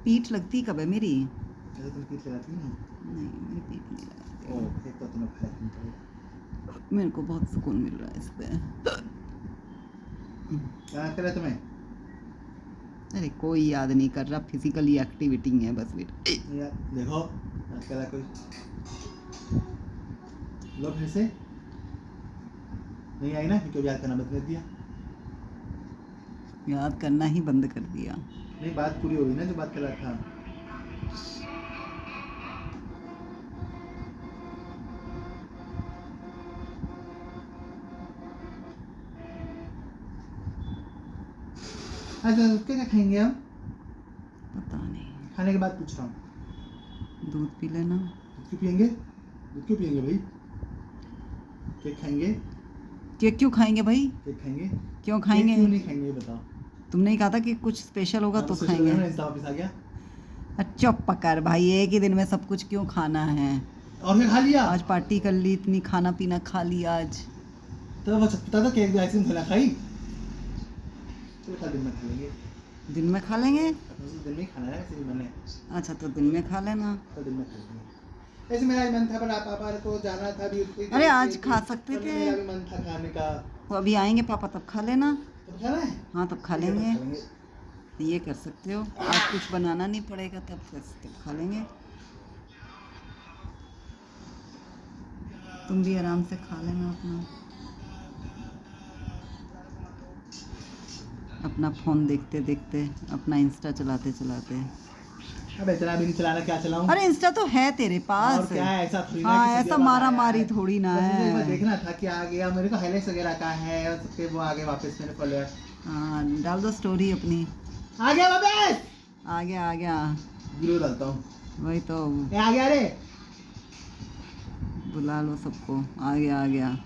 पीठ लगती कब है मेरी? अरे तुम पीठ लगाती नहीं? नहीं, मेरी पीठ नहीं लगाती। ओह, फिर तो तुम्हें फर्क नहीं पड़ेगा। मेरे को बहुत सुकून मिल रहा है इस पे। क्या कर रहा है तुम्हें? अरे कोई याद नहीं कर रहा, फिजिकली एक्टिविटी है बस बेटा। यार देखो, याद करा कोई? लो फिर से। नहीं आई ना, क्यों याद करना बंद कर दिया? याद करना ही बंद कर दिया। नहीं, बात पूरी हो गई ना जो बात कर रहा था। अच्छा, क्या खाएंगे हम? पता नहीं। खाने के बाद पूछ रहा हूँ। दूध पी लेना। दूध क्यों पियेंगे? दूध क्यों पियेंगे भाई? केक खाएंगे? केक क्यों खाएंगे भाई? केक खाएंगे? क्यों खाएंगे? केक क्यों नहीं खाएंगे बताओ? तुमने ही कहा था कि कुछ स्पेशल होगा तो खाएंगे। वापस आ गया। अच्छा पकड़ भाई, एक ही दिन में सब कुछ क्यों खाना है? और क्या खा लिया? आज पार्टी कर ली, इतनी खाना पीना खा लिया आज। तो वो पता था केक आइसक्रीम खाना खाई। तो कल दिन में खा लेंगे। दिन में खा लेंगे? दिन में खाना है ऐसे ही मैंने। अच्छा तो दिन में खा लेना। तो दिन में खा लेंगे। ऐसे मेरा मन था पर पापा को जाना था भी। अरे आज खा सकते थे। मेरा भी मन था खाने का। तो अभी आएंगे पापा तब खा लेना। तब खाना है? हाँ तब खा लेंगे। ये कर सकते हो, आज कुछ बनाना नहीं पड़ेगा तब खा लेंगे। तुम भी आराम से खा लेना अपना फ़ोन देखते देखते, अपना इंस्टा चलाते चलाते। अब इतना भी नहीं चलाना, क्या चलाऊं? अरे इंस्टा तो है तेरे पास। और क्या है, ऐसा थोड़ी ना हाँ, कि ऐसा मारा मारी थोड़ी ना है। मुझे देखना था कि आ गया मेरे को हाइलाइट्स वगैरह का है और सबके वो आगे वापस मेरे फॉलोअर। हाँ डाल दो स्टोरी अपनी। आ गया वापस। आ गया। वीडियो डालता हूँ। वही तो। आ गया रे। बुला लो सबको। आ गया।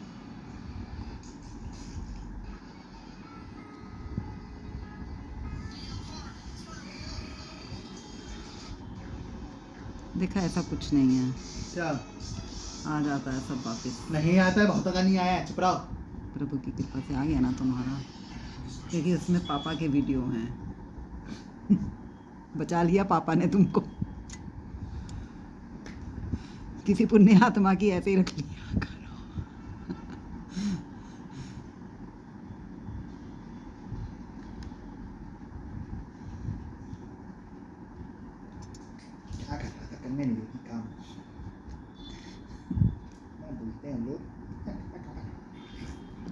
देखा, ऐसा कुछ नहीं है। क्या? आ जाता है सब वापस। नहीं आता है, बहुतों का नहीं आया, चुप रहो। प्रभु की कृपा से आ गया ना तुम्हारा, क्योंकि उसमें पापा के वीडियो हैं। बचा लिया पापा ने तुमको। किसी पुण्य आत्मा की ऐसे ही रख लिया करो। क्या कर रहा था? करने नहीं देती काम। मैं बोलते हैं लोग।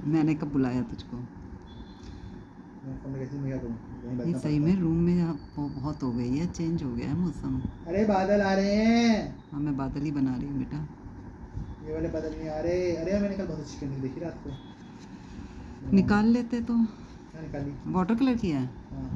मैंने कब बुलाया तुझको? मैं फोन में कैसे मैं क्या करूं? वहीं ये बैठना सही पड़ता में रूम में वो बहुत हो गई है, चेंज हो गया है मौसम। अरे बादल आ रहे हैं। हाँ मैं बादल ही बना रही हूँ बेटा। ये वाले बादल नहीं आ रहे। अरे मैंने कल बहुत अच्छी पेंटिंग देखी रात को। निकाल लेते तो। क्या निकाली? वाटर कलर किया है? हाँ।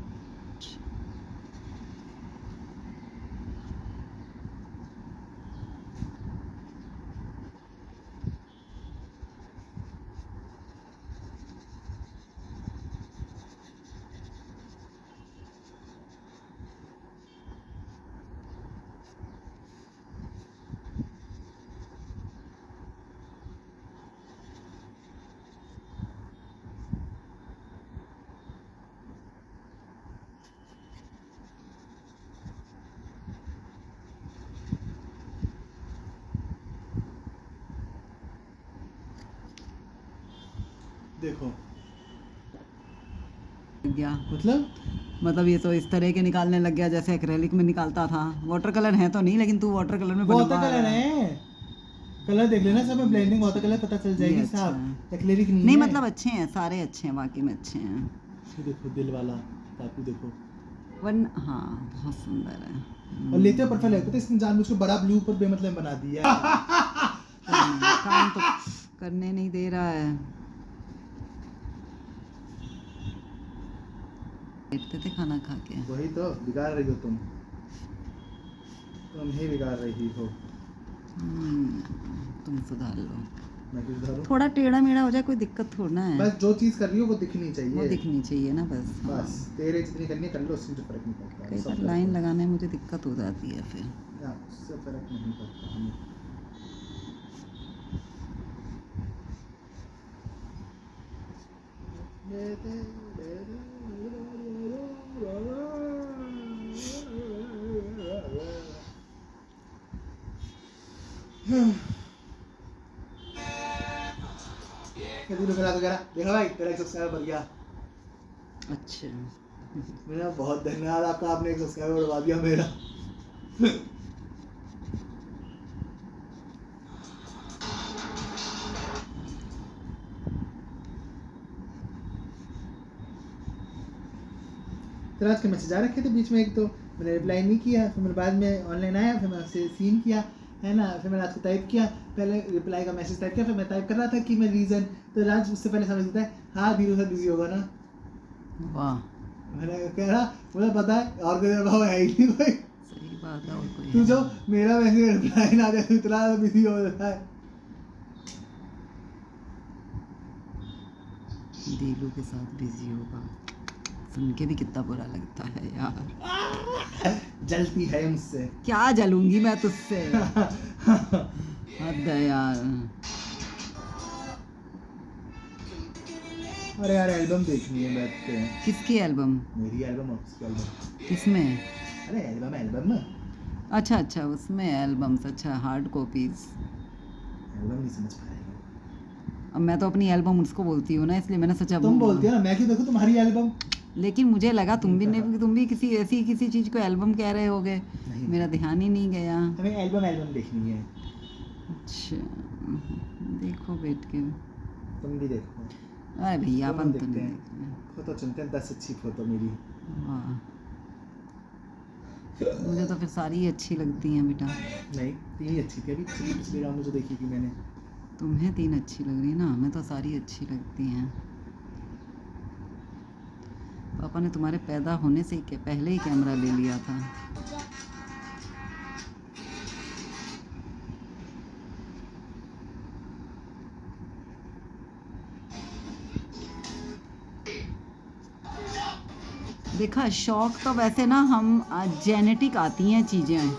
देखो क्या मतलब ये तो इस तरह के निकालने लग गया जैसे एक्रेलिक में निकालता था। वाटर कलर है तो नहीं, लेकिन तू वाटर कलर में वाटर बनवा कलर रहा है। कलर देख लेना, सब में ब्लेंडिंग वाटर कलर पता चल जाएगी अच्छा साहब। एक्रेलिक नहीं नहीं है। मतलब अच्छे हैं, सारे अच्छे हैं, वाकई में अच्छे हैं। ये देखो दिल वाला टापू देखो। वन हाँ बहुत सुंदर है। और लेते परफेक्ट लगता है, इसने जानबूझ के बड़ा ब्लू पर बेमतलब बना दिया है। काम तो करने नहीं दे रहा है। बैठते थे खाना खा के। वही तो बिगाड़ रही हो तुम ही बिगाड़ रही हो। तुम सुधार लो। मैं क्यों सुधारूं? थोड़ा टेढ़ा मेढ़ा हो जाए कोई दिक्कत थोड़ा है। बस जो चीज कर रही हो वो दिखनी चाहिए। वो दिखनी चाहिए ना बस। बस तेरे जितनी करनी है कर लो, उससे फर्क नहीं पड़ता। कई बार लाइन लगाने में मुझे दिक्कत हो जाती है फिर। उससे फर्क नहीं पड़ता हमें। देखा भाई तेरा 1 सब्सक्राइबर बढ़ गया। अच्छा मेरा बहुत धन्यवाद आपका, आपने 1 सब्सक्राइबर बढ़वा दिया मेरा। तेरा आज के मैसेज आ रखे थे बीच में, एक तो मैंने रिप्लाई नहीं किया, फिर मैंने बाद में ऑनलाइन आया, फिर मैंने उससे सीन किया है ना, फिर मैंने आपको टाइप किया, पहले रिप्लाई का मैसेज टाइप किया, फिर मैं टाइप कर रहा था कि मैं रीज़न, तो राज उससे पहले समझ लेता है हाँ धीरू से बिजी होगा ना। वाह, मैंने कह रहा मुझे पता है और कोई भाव है ही नहीं कोई। सही बात है, और कोई तू है जो नहीं। मेरा मैसेज रिप्लाई ना दे, इतना बिजी हो जाता है। दीलू के साथ बिजी होगा, सुन के भी कितना बुरा लगता है यार। जलती है मुझसे। क्या जलूंगी मैं तुझसे, हद है यार। अरे यार एल्बम देखनी है बैठ के। किसकी एल्बम? मेरी एल्बम और उसकी एल्बम। किसमें? अरे एल्बम अच्छा अच्छा, उसमें एल्बम्स, अच्छा हार्ड कॉपीज। एल्बम नहीं समझ पाएगा। अब मैं तो अपनी एल्बम उसको बोलती हूँ ना, इसलिए मैंने सोचा तुम बोलती हो ना, मैं क्यों देखूं तुम्हारी एल्बम। लेकिन मुझे लगा तुम भी किसी ऐसी किसी चीज को एल्बम कह रहे होगे, मेरा ध्यान ही नहीं गया। हमें एल्बम देखनी है। अच्छा देखो बैठ के। तुम भी देखो। अरे भैया अपन तो देखते नहीं हैं, देखते। फोटो चुनते हैं 10 अच्छी फोटो मेरी। वाह, मुझे तो फिर सारी ही अच्छी लगती हैं बेटा। नहीं 3 ही अच्छी थी अभी पिछले राउंड में जो देखी थी मैंने। तुम्हें 3 अच्छी लग रही ना, हमें तो सारी अच्छी लगती हैं। पापा ने तुम्हारे पैदा होने से पहले ही कैमरा ले लिया था। देखा, शौक तो वैसे ना हम जेनेटिक आती हैं चीज़ें,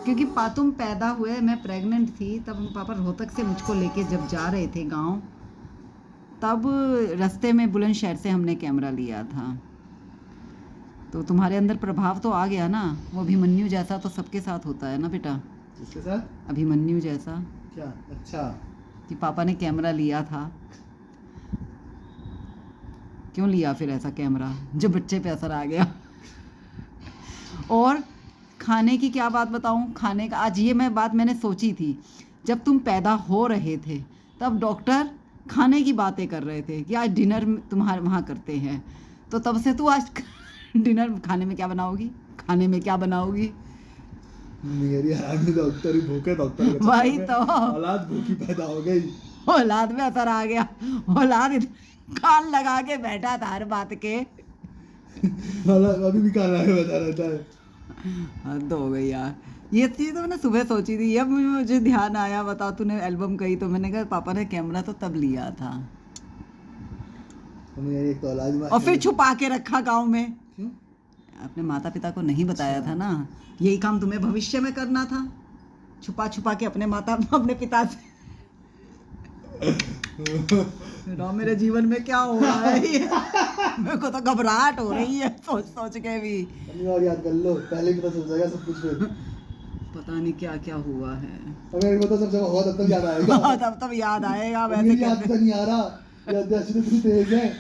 क्योंकि तुम पैदा हुए, मैं प्रेग्नेंट थी तब पापा रोहतक से मुझको लेके जब जा रहे थे गांव, तब रास्ते में बुलंदशहर से हमने कैमरा लिया था। तो तुम्हारे अंदर प्रभाव तो आ गया ना, वो अभिमन्यु जैसा तो सबके साथ होता है ना बेटा। किसके साथ? अभिमन्यु जैसा। क्या? अच्छा, कि पापा ने कैमरा लिया था। क्यों लिया फिर ऐसा कैमरा, जो बच्चे पे असर आ गया। और खाने की क्या बात बताऊं, खाने का आज ये बात मैंने सोची थी, जब तुम पैदा हो रहे थे तब डॉक्टर खाने की बातें कर रहे थे कि आज डिनर तुम्हारे वहाँ करते हैं, तो तब से तू आज डिनर खाने में क्या बनाओगी, खाने में क्या बनाओगी। मेरी आदमी डॉक्टर ही भूखे डॉक्टर वही तो, औलाद भूखी पैदा हो गई। औलाद में असर आ गया, औलाद कान लगा के बैठा था हर बात के। अभी भी कान लगा के बैठा रहता है। हद हो गई यार, ये चीज़ तो मैंने सुबह सोची थी, अब मुझे ध्यान आया, बताओ तूने एल्बम कही तो मैंने कहा पापा ने कैमरा तो तब लिया था। एक तो औलाद और फिर छुपा के रखा गांव में। क्यों? अपने माता पिता को नहीं बताया था ना, यही काम तुम्हें भविष्य में करना था, छुपा छुपा के अपने पिता से। मेरे जीवन में क्या हो रहा है ये, मेरे को तो घबराहट हो रही है सोच सोच के भी। और याद कर लो, पहले पता चल जाएगा सब कुछ। फिर पता नहीं क्या क्या हुआ है, मेरे को तो सब जगह हुआ तब तक याद आएगा। तब याद आएगा। वैसे याद तो नहीं आ रहा, याददाश्त तो इतनी तेज है।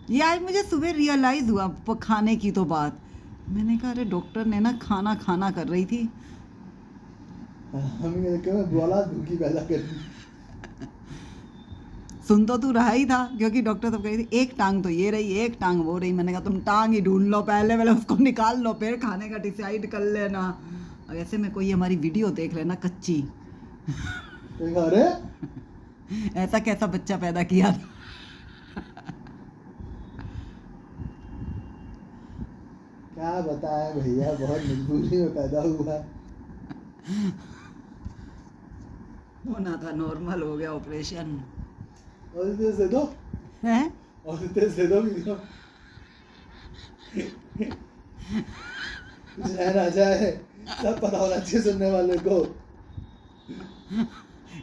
ये आज मुझे सुबह रियलाइज हुआ खाने की तो बात, मैंने कहा अरे डॉक्टर ने ना खाना कर रही थी, हमें क्या औलाद भूखी पैदा कर दी। सुन तो तू रहा ही था, क्योंकि डॉक्टर तब कही थी एक टांग तो ये रही, एक टांग वो रही। मैंने कहा तुम टांग ही ढूंढ लो, पहले उसको निकाल लो, फिर खाने का डिसाइड कर लेना। ऐसे में कोई हमारी वीडियो देख लेना कच्ची, अरे ऐसा कैसा बच्चा पैदा किया था। क्या बताया भैया, बहुत मजबूरी में पैदा हुआ। होना था, नॉर्मल हो गया ऑपरेशन। और तेज दे दो हैं? और तेज दे दो वीडियो। कुछ रहना जाए सब पता होना चाहिए सुनने वाले को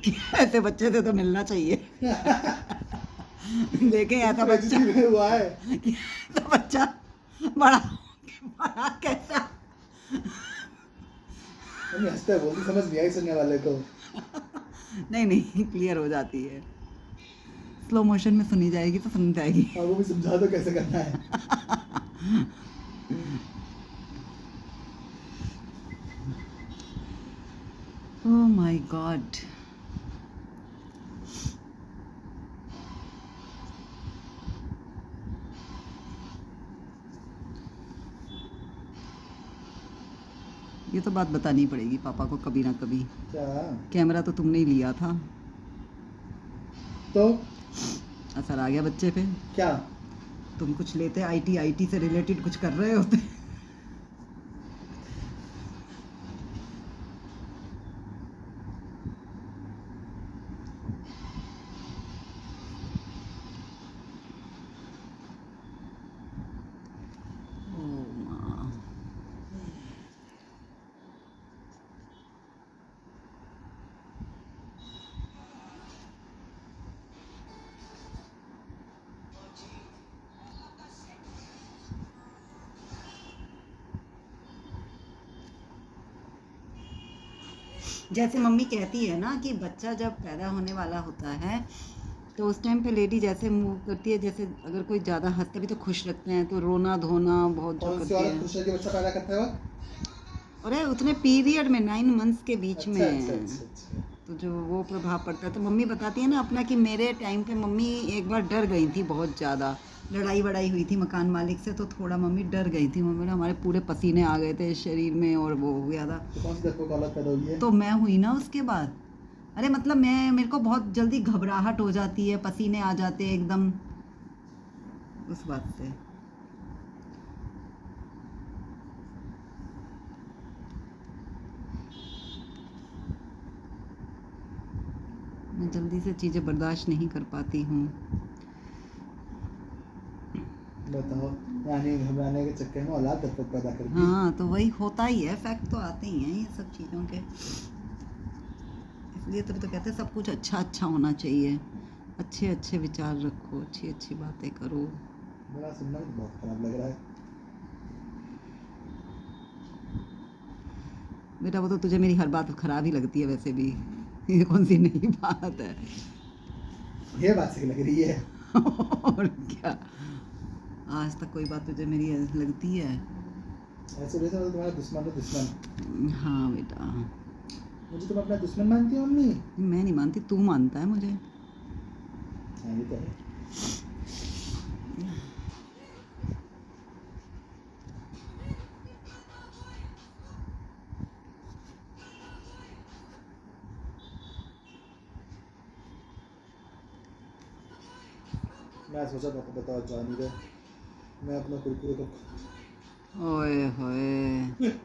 कि ऐसे बच्चे से तो मिलना चाहिए। देखें ऐसा बच्चा हुआ है, तो बच्चा बड़ा कैसा मम्मी हंसता है, बोलती समझ नहीं आई सुनने वाले को। नहीं नहीं क्लियर हो जाती है, स्लो मोशन में सुनी जाएगी तो सुन जाएगी। हाँ वो भी समझा दो कैसे करना है। Oh my God. ये तो बात बतानी पड़ेगी पापा को कभी ना कभी। क्या? कैमरा तो तुमने ही लिया था, तो असर आ गया बच्चे पे। क्या? तुम कुछ लेते आईटी आईटी से रिलेटेड कुछ कर रहे होते। ओ माँ। जैसे मम्मी कहती है ना कि बच्चा जब पैदा होने वाला होता है तो उस टाइम पे लेडी जैसे मूव करती है, जैसे अगर कोई ज़्यादा हंसते भी तो खुश लगते हैं, तो रोना धोना बहुत जो कौन सी करती औरत है। खुश है कि बच्चा पैदा करते वक्त? अरे उतने पीरियड में 9 मंथ्स के बीच अच्छा में अच्छा अच्छा अच्छा। तो जो वो प्रभाव पड़ता है। तो मम्मी बताती है ना अपना कि मेरे टाइम पे मम्मी एक बार डर गई थी बहुत ज़्यादा, लड़ाई वड़ाई हुई थी मकान मालिक से, तो थोड़ा मम्मी डर गई थी। मम्मी बोला हमारे पूरे पसीने आ गए थे शरीर में और वो हो गया था। तो कौन सी दस को औलाद पैदा हुई है? तो मैं हुई ना उसके बाद। अरे मतलब मेरे को बहुत जल्दी घबराहट हो जाती है, पसीने आ जाते हैं एकदम उस बात से। मैं जल्दी से चीज़ें बर्दाश्त नहीं कर पाती हूँ। बताओ, यानी घबराने के चक्कर में औलाद दस पैदा कर दी। हाँ तो वही होता ही है, फैक्ट तो आते ही हैं ये सब चीज़ों के। इसलिए तभी तो कहते हैं सब कुछ अच्छा अच्छा होना चाहिए, अच्छे अच्छे विचार रखो, अच्छी अच्छी बातें करो। मेरा सुनना भी बहुत खराब लग रहा है। बेटा वो तो तुझे मेरी हर बात खराब ही लगती है वैसे भी। ये कौन सी नई बात है। ये बात सही लग रही है। और क्या, आज तक कोई बात तुझे मेरी ऐसी लगती है? ऐसे वैसे तो तुम्हारा दुश्मन तो दुश्मन। हाँ बेटा। मुझे तुम अपना दुश्मन मानती हो मम्मी? मैं नहीं मानती, तू मानता है मुझे। हाँ ये तो है। मैं सोचा पापा बताओ जा नहीं रहे, मैं अपना कुरकुरे को ओए होए।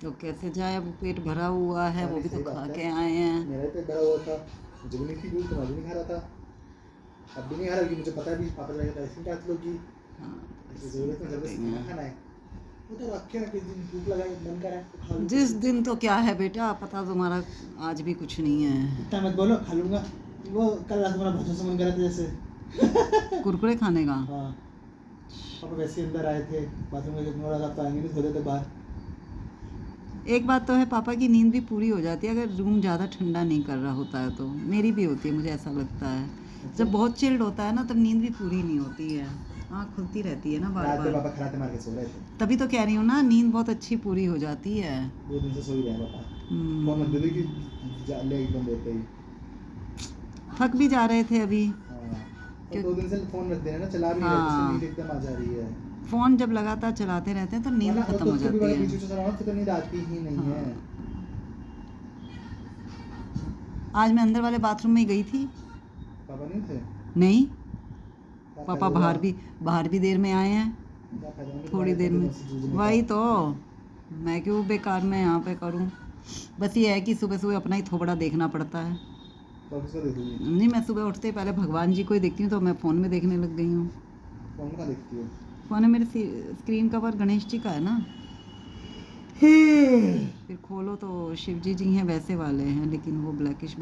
तो कैसे जाए, अब पेट भरा हुआ है, वो भी तो खा के आए हैं। मेरा पेट भरा हुआ था, मुझे भी नहीं थी भूख तो मैं भी नहीं खा रहा था। अब भी नहीं खा रहा क्योंकि मुझे पता है भी पापा जाएगा आइसक्रीम काट लोगी। हाँ, जरूरत में जबरदस्ती खाना खाना है, वो तो रखे ना किस दिन भूख लगा मन कर रहा है तो खा लो। जिस दिन तो क्या है बेटा, पता तुम्हारा आज भी कुछ नहीं है। इतना मत बोलो, खा लूंगा। वो कल रात मेरा भजन से मन कर रहा था जैसे। कुरकुरे खाने का। हाँ पापा वैसे ही अंदर आए थे बाथरूम में, जब मेरा तो आएंगे नहीं, सो थे बाहर। एक बात तो है, पापा की नींद भी पूरी हो जाती है अगर रूम ज़्यादा ठंडा नहीं कर रहा होता है तो। मेरी भी होती है, मुझे ऐसा लगता है जब बहुत चिल्ड होता है ना तब नींद भी पूरी नहीं होती है, आँख खुलती रहती है ना बार रात में बार। पापा खराटे मार के सो रहे थे, तभी तो कह रही हूँ ना, नींद बहुत अच्छी पूरी हो जाती है। 2 दिन से सो ही रहे हैं पापा। हम्म, फोन मत दे दे कि ले एकदम देते ही। थक भी जा रहे थे अभी। हाँ और 2 दिन से फोन रख देना ना, चला भी नहीं रहे, हाँ। जिससे नींद एकदम आ जा रही है। फ़ोन जब लगातार चलाते रहते हैं तो नींद वरना खत्म तो हो उसके भी जाती बड़ा है। बीच बीच में फिर तो नींद आती ही नहीं है। आज मैं अंदर वाले बाथरूम में गई थी। पापा नहीं थे? नहीं, क्या पापा फायदा बाहर भी देर में आए हैं, क्या फायदा उनके थोड़ी तुम्हारे देर में। से जूझने का? वही तो, मैं क्यों बेकार में यहाँ पे करूँ। बस ये है कि सुबह सुबह अपना ही थोबड़ा देखना पड़ता है। तो किसको देखोगी? नहीं, मैं सुबह उठते ही पहले भगवान जी को ही देखती हूँ, तो मैं फ़ोन में देखने लग गई हूँ। फोन कहाँ देखती हो? फ़ोन में मेरे स्क्रीन कवर गणेश जी का है ना, फिर खोलो तो शिव जी हैं, वैसे वाले हैं लेकिन वो ब्लैकिश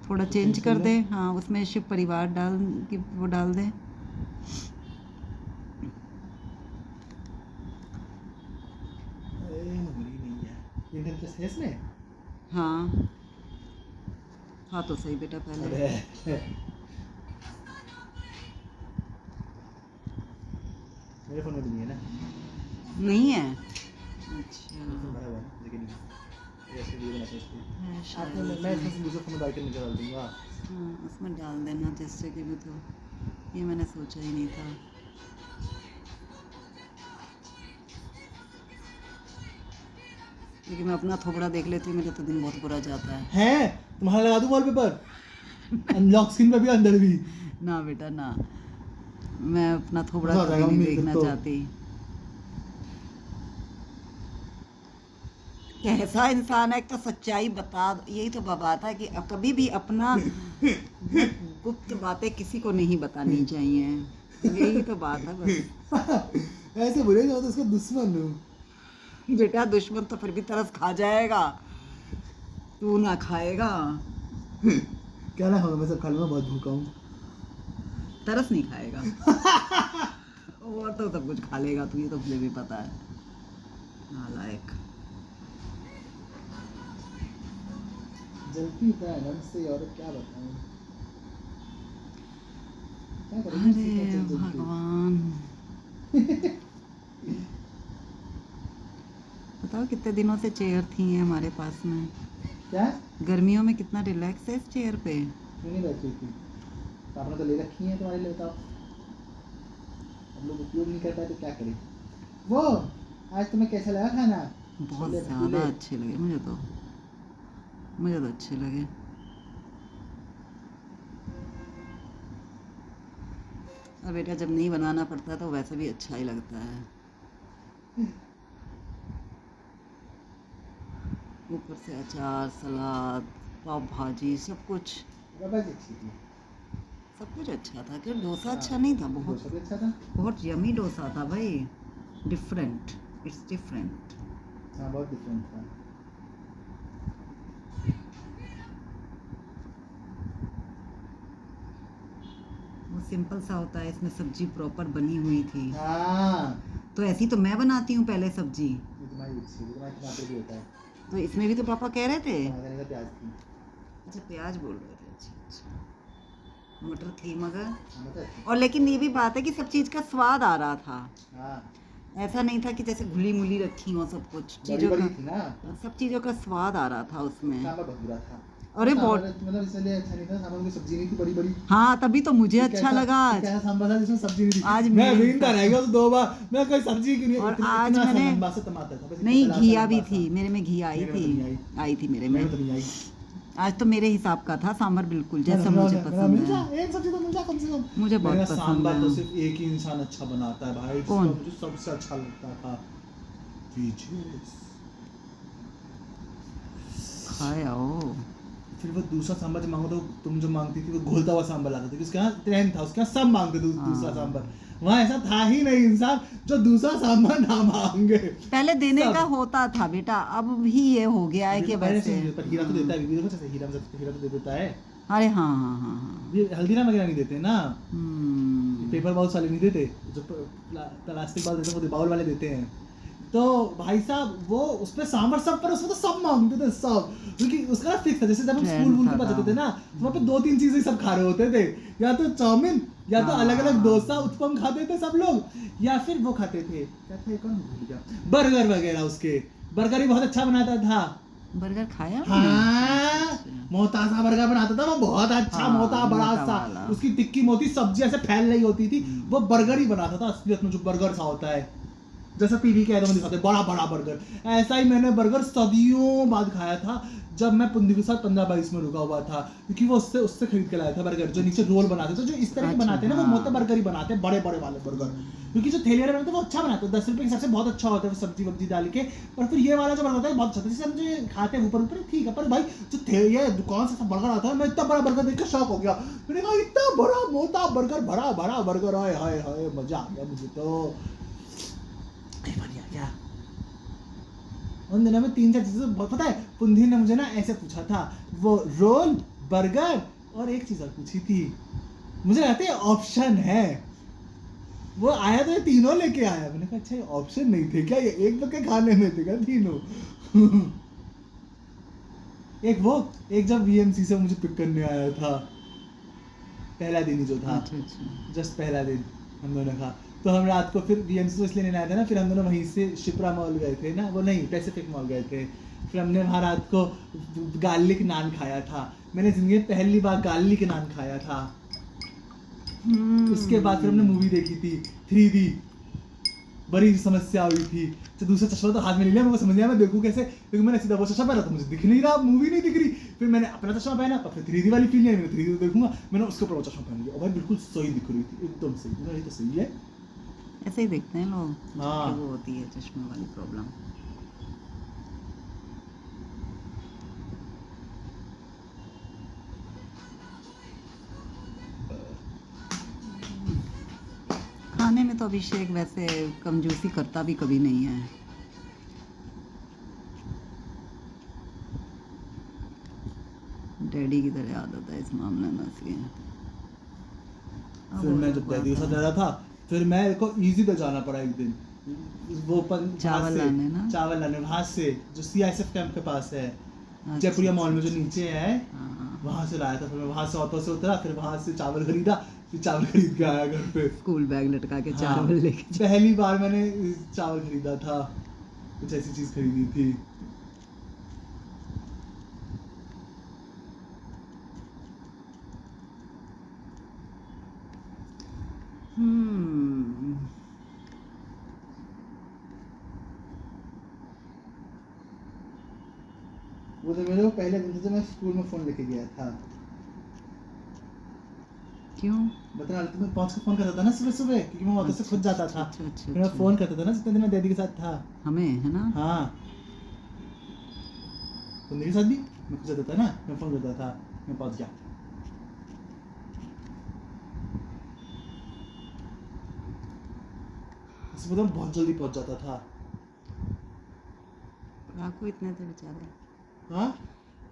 थोड़ा चेंज कर दे। हाँ, उसमें शिव परिवार वो डाल दे। का इंटरेस्ट है इसमें? हाँ हाँ तो सही बेटा पहले। अरे मेरे फोन में भी नहीं है ना, नहीं है? अच्छा भरा हुआ है लेकिन ऐसे वीडियो बनाते हैं इसलिए है शायद आपने मैं उसमें। इसमें दूसरे फोन में डाल के निकाल दूंगा। हाँ उसमें डाल देना जैसे कि भी, तो ये मैंने सोचा ही नहीं था। लेकिन मैं अपना थोबड़ा देख लेती हूँ, मेरा तो दिन बहुत बुरा जाता है। तुम्हारा लगा दूं वॉलपेपर अनलॉक स्क्रीन पे भी अंदर भी। ना बेटा ना, मैं अपना थोबड़ा मजा आ कभी जाएगा नहीं मम्मी फिर देखना तो। चाहती। कैसा इंसान है, एक तो सच्चाई बता, यही तो बात है कि अब कभी भी अपना गुप्त बातें किसी को नहीं बतानी चाहिए, यही तो बात है बस। ऐसे बोले जाओ तो उसका दुश्मन हूँ। बेटा दुश्मन तो फिर भी तरस खा जाएगा, तू ना खाएगा। क्या ना होगा, मैं सब खा लूंगा, बहुत भूखा हूँ। तरस नहीं खाएगा और तो सब कुछ खा लेगा तू, ये तो मुझे भी पता है। नालायक। जलती है रंग से, और क्या बताऊं, क्या करेंगे अरे इससे, क्या जलती। भगवान, बताओ कितने दिनों से चेयर थी है हमारे पास में, क्या गर्मियों में कितना रिलैक्स है इस चेयर पे। क्यों नहीं बैठ रही थी? तो आपने तो ले रखी है, तुम्हारे लिए बताओ। हम लोग उपयोग नहीं कर पाए तो क्या करें। वो आज तुम्हें कैसा लगा खाना? बहुत छोले ज़्यादा भटूरे। अच्छे लगे मुझे तो अच्छे लगे। और बेटा जब नहीं बनाना पड़ता तो वैसे भी अच्छा ही लगता है। ऊपर से अचार, सलाद, पाव भाजी, सब कुछ रबड़ की अच्छी थी। सब कुछ अच्छा था। क्या डोसा अच्छा नहीं था? बहुत डोसा भी अच्छा था। बहुत यमी डोसा था भाई, डिफरेंट, इट्स डिफरेंट। हाँ बहुत डिफरेंट था। वो सिंपल सा होता है, इसमें सब्जी प्रॉपर बनी हुई थी। हाँ तो ऐसी तो मैं बनाती हूँ पहले सब्जी, ये तुम्हारी अच्छी है, तुम्हारे टमाटर भी होता है। तो इसमें भी तो पापा कह रहे थे। टमाटर नहीं था, प्याज थी। अच्छा प्याज बोल रहे थे, अच्छा अच्छा। मटर थी मगर, टमाटर अच्छी। और लेकिन ये भी बात है कि सब चीज़ का स्वाद आ रहा था, हाँ ऐसा नहीं था कि जैसे घुली मुली रखी हो सब कुछ बड़ी चीज़ों बड़ी का, थी ना। सब चीज़ों का स्वाद आ रहा था उसमें। सांभर बहुत बुरा था। अरे सांभर बहुत, मतलब इसलिए अच्छा नहीं था, सांभर की सब्जी नहीं थी बड़ी बड़ी। हाँ तभी तो मुझे अच्छा लगा आज। कैसा सांभर था जिसमें सब्जी नहीं थी। आज मैं मेरे वीनता रह गया तो 2 बार, मैं कोई सब्जी क्यों नहीं। और इतना आज इतना सा मैंने, लंबा सा टमाटर था बस, इतना नहीं बड़ा सा घिया लंबा भी सा। थी मेरे में, घी आई मेरे में तो थी, नहीं आई थी मेरे मेरे में। में तो नहीं आई। आज तो मेरे हिसाब का था सांभर, बिल्कुल जैसा मुझे पसंद मिल है। जा, एक सब्जी तो मिल जा कम से कम। मुझे बहुत मेरा पसंद सांभर तो है। सिर्फ एक ही इंसान अच्छा बनाता है भाई, जिसका कौन? मुझे सबसे अच्छा लगता था, पीछे। खाए आओ। फिर वो दूसरा सांभर जब मांगो तो तुम जो मांगती थी वो घोलता हुआ सांभर लाता था, उसके यहाँ ट्रेंड था, उसके यहाँ सब मांगते थे दूसरा सांभर। वहाँ ऐसा था ही नहीं इंसान जो दूसरा सांभर ना मांगे। पहले देने सब। का होता था बेटा, अब भी ये हो गया है कि वैसे। पर हीरा तो देता है, हीरा तो हीरा तो दे देता है। अरे हाँ हाँ हाँ हाँ। ये हल्दीराम वगैरह नहीं देते ना, हम्म। पेपर बाउल वाले नहीं देते, जो प्लास्टिक बाउल देते हैं वो बाउल वाले देते हैं। तो भाई साहब वो उसपे सांभर सब, पर उसमें तो सब मांगते थे सब, क्योंकि उसका ना फिक्स था। जैसे जब हम Trend स्कूल था के पास जाते था। थे ना, वहाँ पे 2-3 चीजें सब खा रहे होते थे, या तो चाउमीन, या तो हाँ। अलग अलग डोसा उत्पम खाते थे सब लोग, या फिर वो खाते थे क्या था, कौन भूल गया, बर्गर वगैरह। उसके बर्गर भी बहुत अच्छा बनाता था। बर्गर खाया आपने? हाँ मोटा सा बर्गर बनाता था वो, बहुत अच्छा। हाँ, मोटा बड़ा मोटा सा, वाला। उसकी टिक्की मोटी सब्जी ऐसे फैल रही होती थी, वो बर्गर ही बनाता था असलियत में, जो बर्गर सा होता है, जैसा टीवी के एड में दिखाते बड़ा बड़ा बर्गर। ऐसा ही मैंने बर्गर सदियों बाद खाया था, जब मैं पुंदी के साथ 15-22 में रुका हुआ था, क्योंकि वो उससे खरीद के लाया था बर्गर, जो नीचे रोल बनाते थे, जो इस तरह के अच्छा, बनाते हैं ना, वो हाँ। मोटे बर्गर ही बनाते हैं, बड़े बड़े वाले बर्गर। क्योंकि जो थैली वाले बनाते हैं वो अच्छा बनाते हैं, 10 रुपए के हिसाब से बहुत अच्छा होता है, वो सब्जी वब्जी डाल के। पर फिर ये वाला जो बर्गर होता है बहुत अच्छा होता है, जिसे हम जो खाते हैं ऊपर ऊपर ठीक है, पर भाई जो ये दुकान से बर्गर आता है, मैं इतना बड़ा बर्गर देख के शॉक हो गया। मैंने कहा इतना बड़ा मोटा बर्गर, बड़ा बड़ा बर्गर, हाय हाय हाय, मजा आ गया मुझे तो, बढ़िया क्या। उन दिनों में 3-4 चीजें पता है, पुंधी ने मुझे ना ऐसे पूछा था, वो रोल, बर्गर और एक चीज और पूछी थी, मुझे लगता है ऑप्शन है। वो आया तो ये तीनों लेके आया, मैंने कहा अच्छा ये ऑप्शन नहीं थे क्या, ये एक तो के खाने में थे क्या तीनों। एक जब वीएमसी से मुझे पिक करने आया था, पहला दिन ही जो था, अच्छा जस्ट पहला दिन हम दोनों का। तो हम रात को फिर वीएमसी को इसलिए लेने आया था ना, फिर हम दोनों वहीं से शिप्रा मॉल गए थे ना, वो नहीं पैसिफिक मॉल गए थे। फिर हमने वहाँ रात को गार्लिक नान खाया था। मैंने जिंदगी में पहली बार गार्लिक नान खाया था। उसके बाद फिर हमने मूवी देखी थी 3D। बड़ी समस्या हुई थी, तो दूसरा चश्मा तो हाथ में ले लिया, मेरे को समझ नहीं आया मैं देखूं कैसे, क्योंकि मैंने सीधा वो चश्मा पहना तो मुझे दिख नहीं रहा, मूवी नहीं दिख रही। फिर मैंने अपना चश्मा पहना, तो फिर 3D वाली फील नहीं आई, मैं 3D देखूंगा, मैंने उसके ऊपर वो चश्मा पहन लिया और भाई बिल्कुल सही दिख रही थी, एकदम सही। मैंने ये तो सही है। ऐसे ही देखते हैं लोग, हाँ। कि वो होती है चश्मे वाली प्रॉब्लम। खाने में तो अभिषेक वैसे कंजूसी करता भी कभी नहीं है। डैडी की तरह आदत है इस मामले में, इसलिए। अब फिर वो मैं लोग जब डैडी के बात साथ है। रह रहा था, फिर मेरे को इजी पे जाना पड़ा एक दिन, वो चावल लाने ना? चावल लाने वहाँ से जो सीआईएसएफ कैंप के पास है, अच्छा, जयपुरिया मॉल में जो अच्छा, नीचे है, हाँ। वहाँ से लाया था। फिर मैं वहाँ से ऑटो से उतरा, फिर वहाँ से चावल खरीदा, फिर चावल खरीद के आया घर पे। स्कूल बैग लटका के हाँ, चावल लेके पहली बार मैंने चावल खरीदा था, कुछ ऐसी चीज खरीदी थी। हम्म। वो तो मेरे को पहले दिन से मैं स्कूल में फोन लेके गया था। क्यों? बता तुम्हें पहुंच के फोन करता था ना सुबह सुबह, क्योंकि मैं ऑटो से खुद जाता था। अच्छा, फिर मैं फोन करता था ना जितने दिन मैं डैडी के साथ था। हमें है ना? हाँ, तो मेरे साथ भी मैं खुद जाता था ना, मैं फोन करता था, मैं पहुंच गया। इससे मतलब बहुत जल्दी पहुंच जाता था। पढ़ाकू इतने थे बेचारे, हाँ,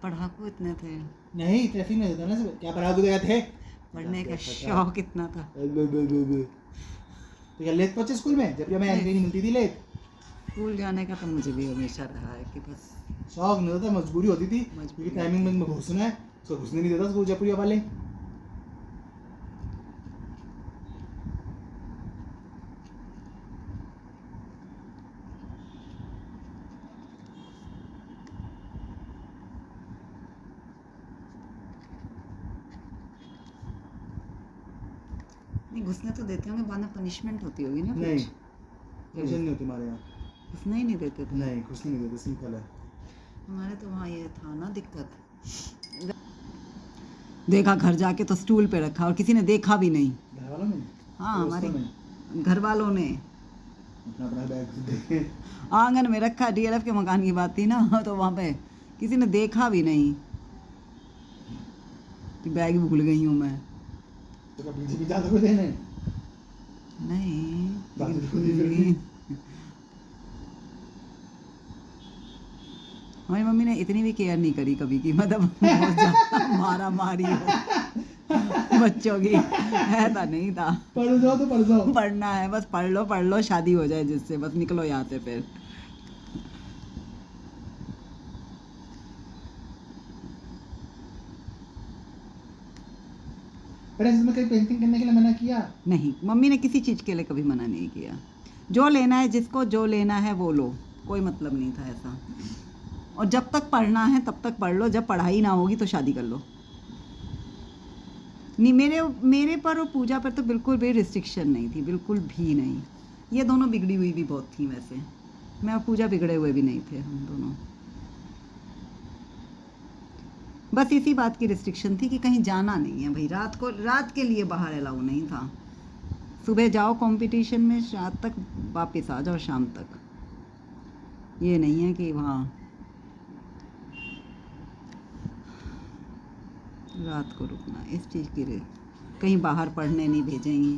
पढ़ाकू इतने थे, नहीं ट्रैफिक में रहता ना सब, क्या पढ़ा गए थे, पढ़ने का शौक इतना था। तो क्या लेट पहुंचे स्कूल में, जब मैं एंट्री नहीं मिलती थी लेट। स्कूल जाने का तो मुझे भी हमेशा रहा है कि बस शौक नहीं होता, मजबूरी होती थी, क्योंकि टाइमिंग में घुसना है, उसको घुसने नहीं देता स्कूल जयपुरिया वाले। नहीं, घुसने तो देते होंगे, बाद में पनिशमेंट होती होगी ना नहीं, कुछ? टेंशन नहीं होती हमारे यहाँ। घुसने ही नहीं देते थे? नहीं, घुसने नहीं देते, सिंपल है। हमारे तो वहाँ ये था ना दिक्कत। देखा घर जाके तो स्टूल पे रखा और किसी ने देखा भी नहीं। घर वालों ने? हाँ, हमारे दोस्तों ने? घर वालों ने अपना अपना बैग देखे। आंगन में रखा, डीएलएफ के मकान की बात थी ना, तो वहाँ पे किसी ने देखा भी नहीं कि बैग भूल गई हूँ मैं। तो क्या पीछे पीछे आता कोई देने? नहीं, बात लेकिन तो खुद ही भूल करनी। गई। हमारी मम्मी ने इतनी भी केयर नहीं करी कभी की, मतलब बहुत ज्यादा मारा मारी हो बच्चों की, ऐसा नहीं था। पढ़ जाओ तो पढ़ जाओ। पढ़ना है बस पढ़ लो, शादी हो जाए जिससे, बस निकलो यहाँ से फिर। पर इसमें कहीं पेंटिंग करने के लिए मना किया? नहीं, मम्मी ने किसी चीज़ के लिए कभी मना नहीं किया। जो लेना है, जिसको जो लेना है वो लो, कोई मतलब नहीं था ऐसा। और जब तक पढ़ना है तब तक पढ़ लो, जब पढ़ाई ना होगी तो शादी कर लो। नहीं, मेरे पर और पूजा पर तो बिल्कुल भी रिस्ट्रिक्शन नहीं थी, बिल्कुल भी नहीं। ये दोनों बिगड़ी हुई भी बहुत थी वैसे, मैं और पूजा बिगड़े हुए भी नहीं थे हम दोनों। बस इसी बात की रिस्ट्रिक्शन थी कि कहीं जाना नहीं है भाई, रात के लिए बाहर अलाउ नहीं था। सुबह जाओ कंपटीशन में, रात तक वापस आ जाओ शाम तक। ये नहीं है कि वहाँ रात को रुकना, इस चीज़ की कहीं बाहर पढ़ने नहीं भेजेंगी।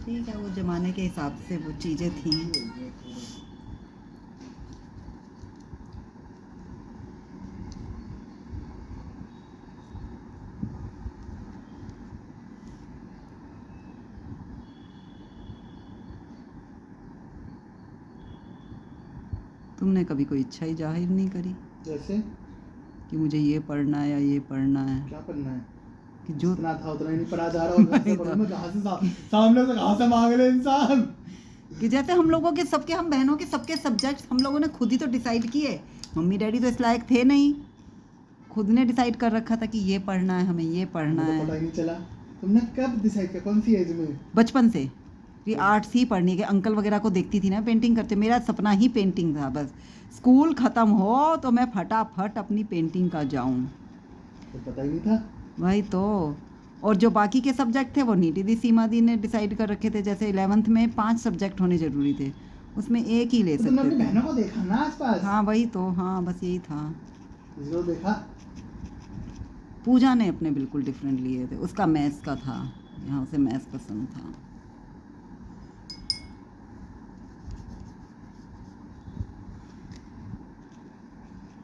ठीक है, वो ज़माने के हिसाब से वो चीज़ें थी। तुमने कभी कोई इच्छा ही जाहिर नहीं करी। जैसे कि मुझे ये पढ़ना है या ये पढ़ना है, क्या पढ़ना है? कि जो जितना था उतना ही नहीं पढ़ा जा रहा और घर से पढ़ो मैं कहाँ से सामने से कहाँ से मांग ले इंसान। कि जैसे हम लोगों के सबके, हम बहनों के सबके सब्जेक्ट्स हम लोगों ने खुद ही तो डिसाइड किए। मम्मी डैडी तो इस लायक थे नहीं, खुद ने डिसाइड कर रखा था कि ये पढ़ना है, हमें ये पढ़ना मुझे तो पता है ही नहीं चला। तुमने कब डिसाइड किया, कौन सी एज में? बचपन से कि आर्ट्स ही पढ़नी है। कि अंकल वगैरह को देखती थी ना पेंटिंग करते, मेरा सपना ही पेंटिंग था। बस स्कूल ख़त्म हो तो मैं फटाफट अपनी पेंटिंग का जाऊं। तो पता ही नहीं था। वही तो। और जो बाकी के सब्जेक्ट थे वो नीति दी सीमा दी ने डिसाइड कर रखे थे। जैसे 11th में 5 सब्जेक्ट होने ज़रूरी थे, उसमें एक ही ले तो तुमने सकते अपनी थे। बहनों को देखा ना आसपास? हाँ वही तो, हाँ बस यही था। किसी को देखा? पूजा ने अपने बिल्कुल डिफरेंट लिए थे, उसका मैथ्स का था, यहाँ उसे मैथ्स पसंद था।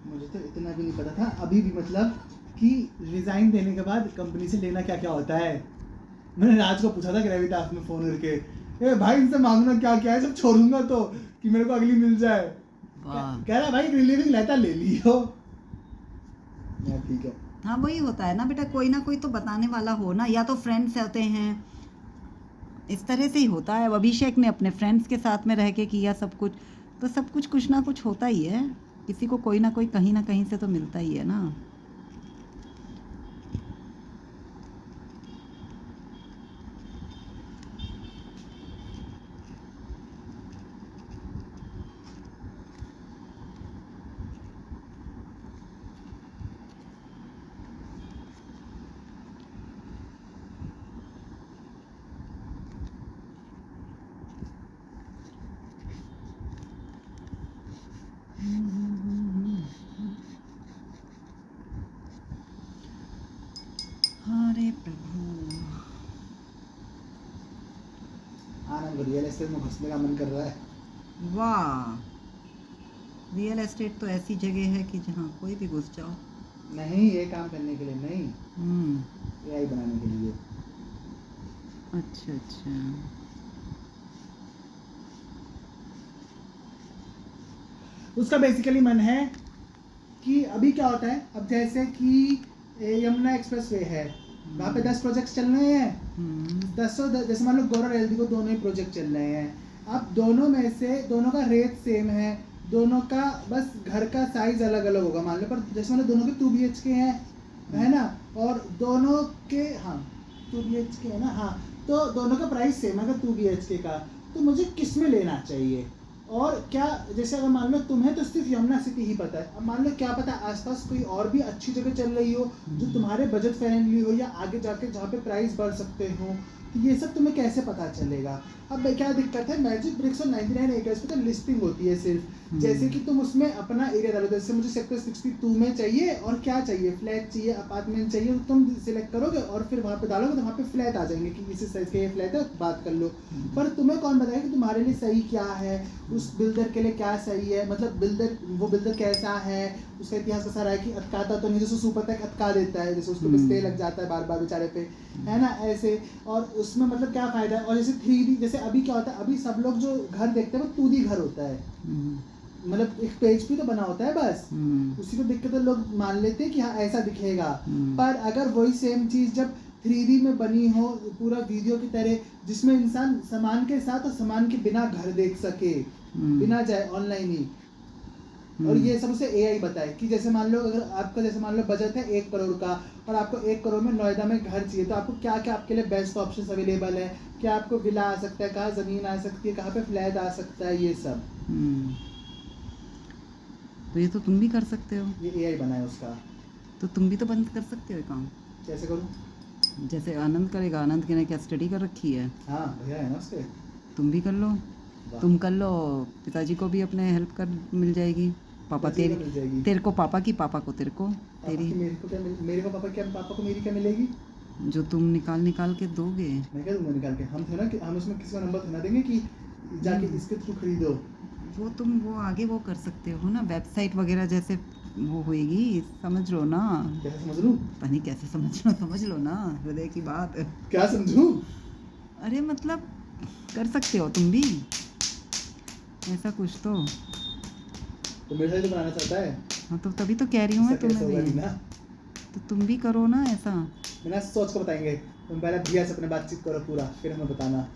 मुझे तो इतना भी नहीं पता था अभी भी, मतलब कि रिजाइन देने के बाद कंपनी से लेना क्या क्या होता है। मैंने राज को पूछा था ग्रेविटास में फोन करके, ए भाई इनसे मांगना क्या क्या है, सब छोड़ूंगा तो कि मेरे को अगली मिल जाए। वाह। कह रहा भाई रिलीविंग लेटर ले लियो। मैं ठीक है। हाँ वही होता है ना बेटा, कोई ना कोई तो बताने वाला हो ना, या तो फ्रेंड्स होते हैं, इस तरह से ही होता है। अब अभिषेक ने अपने फ्रेंड्स के साथ में रह के किया सब कुछ, तो सब कुछ ना कुछ होता ही है। किसी को कोई ना कोई कहीं ना कहीं से तो मिलता ही है ना। हरे प्रभु। आनंद रियल एस्टेट में घुसने का मन कर रहा है। वाह, रियल एस्टेट तो ऐसी जगह है कि जहाँ कोई भी घुस जाओ। नहीं ये काम करने के लिए नहीं, हम्म। एआई बनाने के लिए। अच्छा अच्छा। उसका बेसिकली मन है कि अभी क्या होता है, अब जैसे कि यमुना एक्सप्रेस वे है, वहाँ पे 10 प्रोजेक्ट्स चल रहे हैं। 10 जैसे मान लो गौरव एलडी को दोनों ही प्रोजेक्ट चल रहे हैं। अब दोनों में से दोनों का रेट सेम है, दोनों का बस घर का साइज अलग अलग होगा मान लो, पर जैसे मान लो दोनों के 2 BHK हैं, है ना, और दोनों के हाँ 2 BHK है ना, हाँ, तो दोनों का प्राइस सेम है अगर 2 BHK का, तो मुझे किस में लेना चाहिए? और क्या, जैसे अगर मान लो तुम्हें तो सिर्फ यमुना सिटी ही पता है, अब मान लो क्या पता आसपास कोई और भी अच्छी जगह चल रही हो जो तुम्हारे बजट फ्रेंडली हो, या आगे जाके जहाँ पे प्राइस बढ़ सकते हो, तो ये सब तुम्हें कैसे पता चलेगा? अब क्या दिक्कत है, मैजिक ब्रिक्स और 99 एकर्स पे तो लिस्टिंग होती है सिर्फ, जैसे कि तुम उसमें अपना एरिया डालो, जैसे मुझे सेक्टर 62 में चाहिए और क्या चाहिए, फ्लैट चाहिए, अपार्टमेंट चाहिए, तो तुम सिलेक्ट करोगे और फिर वहाँ पे डालोगे तो वहाँ पे फ्लैट आ जाएंगे कि इस साइज का ये फ्लैट है, बात कर लो। पर तुम्हें कौन बताएगा कि तुम्हारे लिए सही क्या है, उस बिल्डर के लिए क्या सही है, मतलब बिल्डर कैसा है, उसका इतिहास कैसा रहा है, कि अटकाता तो नहीं, जैसे सुपर तक अटका देता है, जैसे उसको स्टे लग जाता है बार बार बेचारे पे, है ना, ऐसे। और उसमें मतलब क्या फायदा है? और जैसे 3D, जैसे अभी क्या होता है, अभी सब लोग जो घर देखते हैं वो 2D घर होता है, मतलब एक पेज भी तो बना होता है बस, उसी को देख के तो लोग मान लेते हैं कि हाँ ऐसा दिखेगा। पर अगर वही सेम चीज जब 3D में बनी हो पूरा वीडियो की तरह, जिसमें इंसान सामान के साथ और सामान के बिना घर देख सके, बिना जाए ऑनलाइन ही, और ये सब उसे एआई बताए कि जैसे मान लो अगर आपका जैसे मान लो बजट है 1 करोड़ का, और आपको 1 करोड़ में नोएडा में घर चाहिए, तो आपको क्या क्या आपके लिए बेस्ट ऑप्शंस अवेलेबल है, क्या आपको विला आ सकता है, कहाँ ज़मीन आ सकती है, कहाँ पे फ्लैट आ सकता है, ये सब। तो ये तो तुम भी कर सकते हो, ये एआई बना है उसका। तो तुम भी तो बंद कर सकते हो अकाउंट। कैसे करूँ? जैसे आनंद करेगा, आनंद के ने क्या स्टडी कर रखी है, हाँ भैया है ना उसके। तुम भी कर लो, तुम कर लो, पिताजी को भी अपने हेल्प कर मिल जाएगी, पापा तेरी, तेरे को पापा की, पापा को तेरे को तेरी, मेरे को क्या मेरे को पापा क्या, पापा को मेरी क्या मिलेगी? जो तुम निकाल के दोगे। मैं क्या दूंगा निकाल के? हम थे ना कि हम उसमें किसी का नंबर ना देंगे कि जाके इसके थ्रू खरीदो। वो तुम वो आगे वो कर सकते हो ना, वेबसाइट वगैरह जैसे वो होएगी, समझ लो ना। कैसे समझ लूँ? पता नहीं कैसे समझ लो ना, हृदय की बात। क्या समझूं? अरे मतलब कर सकते हो तुम भी ऐसा कुछ तो मेरे साथ तो बनाना चाहता है। हाँ तो तभी तो कह रही हूँ मैं इसका कैसे तुम्हें होगा भी, लीना? तो तुम भी करो ना ऐसा। बिना सोच को बताएंगे। तुम पहले भैया से अपने बातचीत करो पूरा, फिर हमें बताना।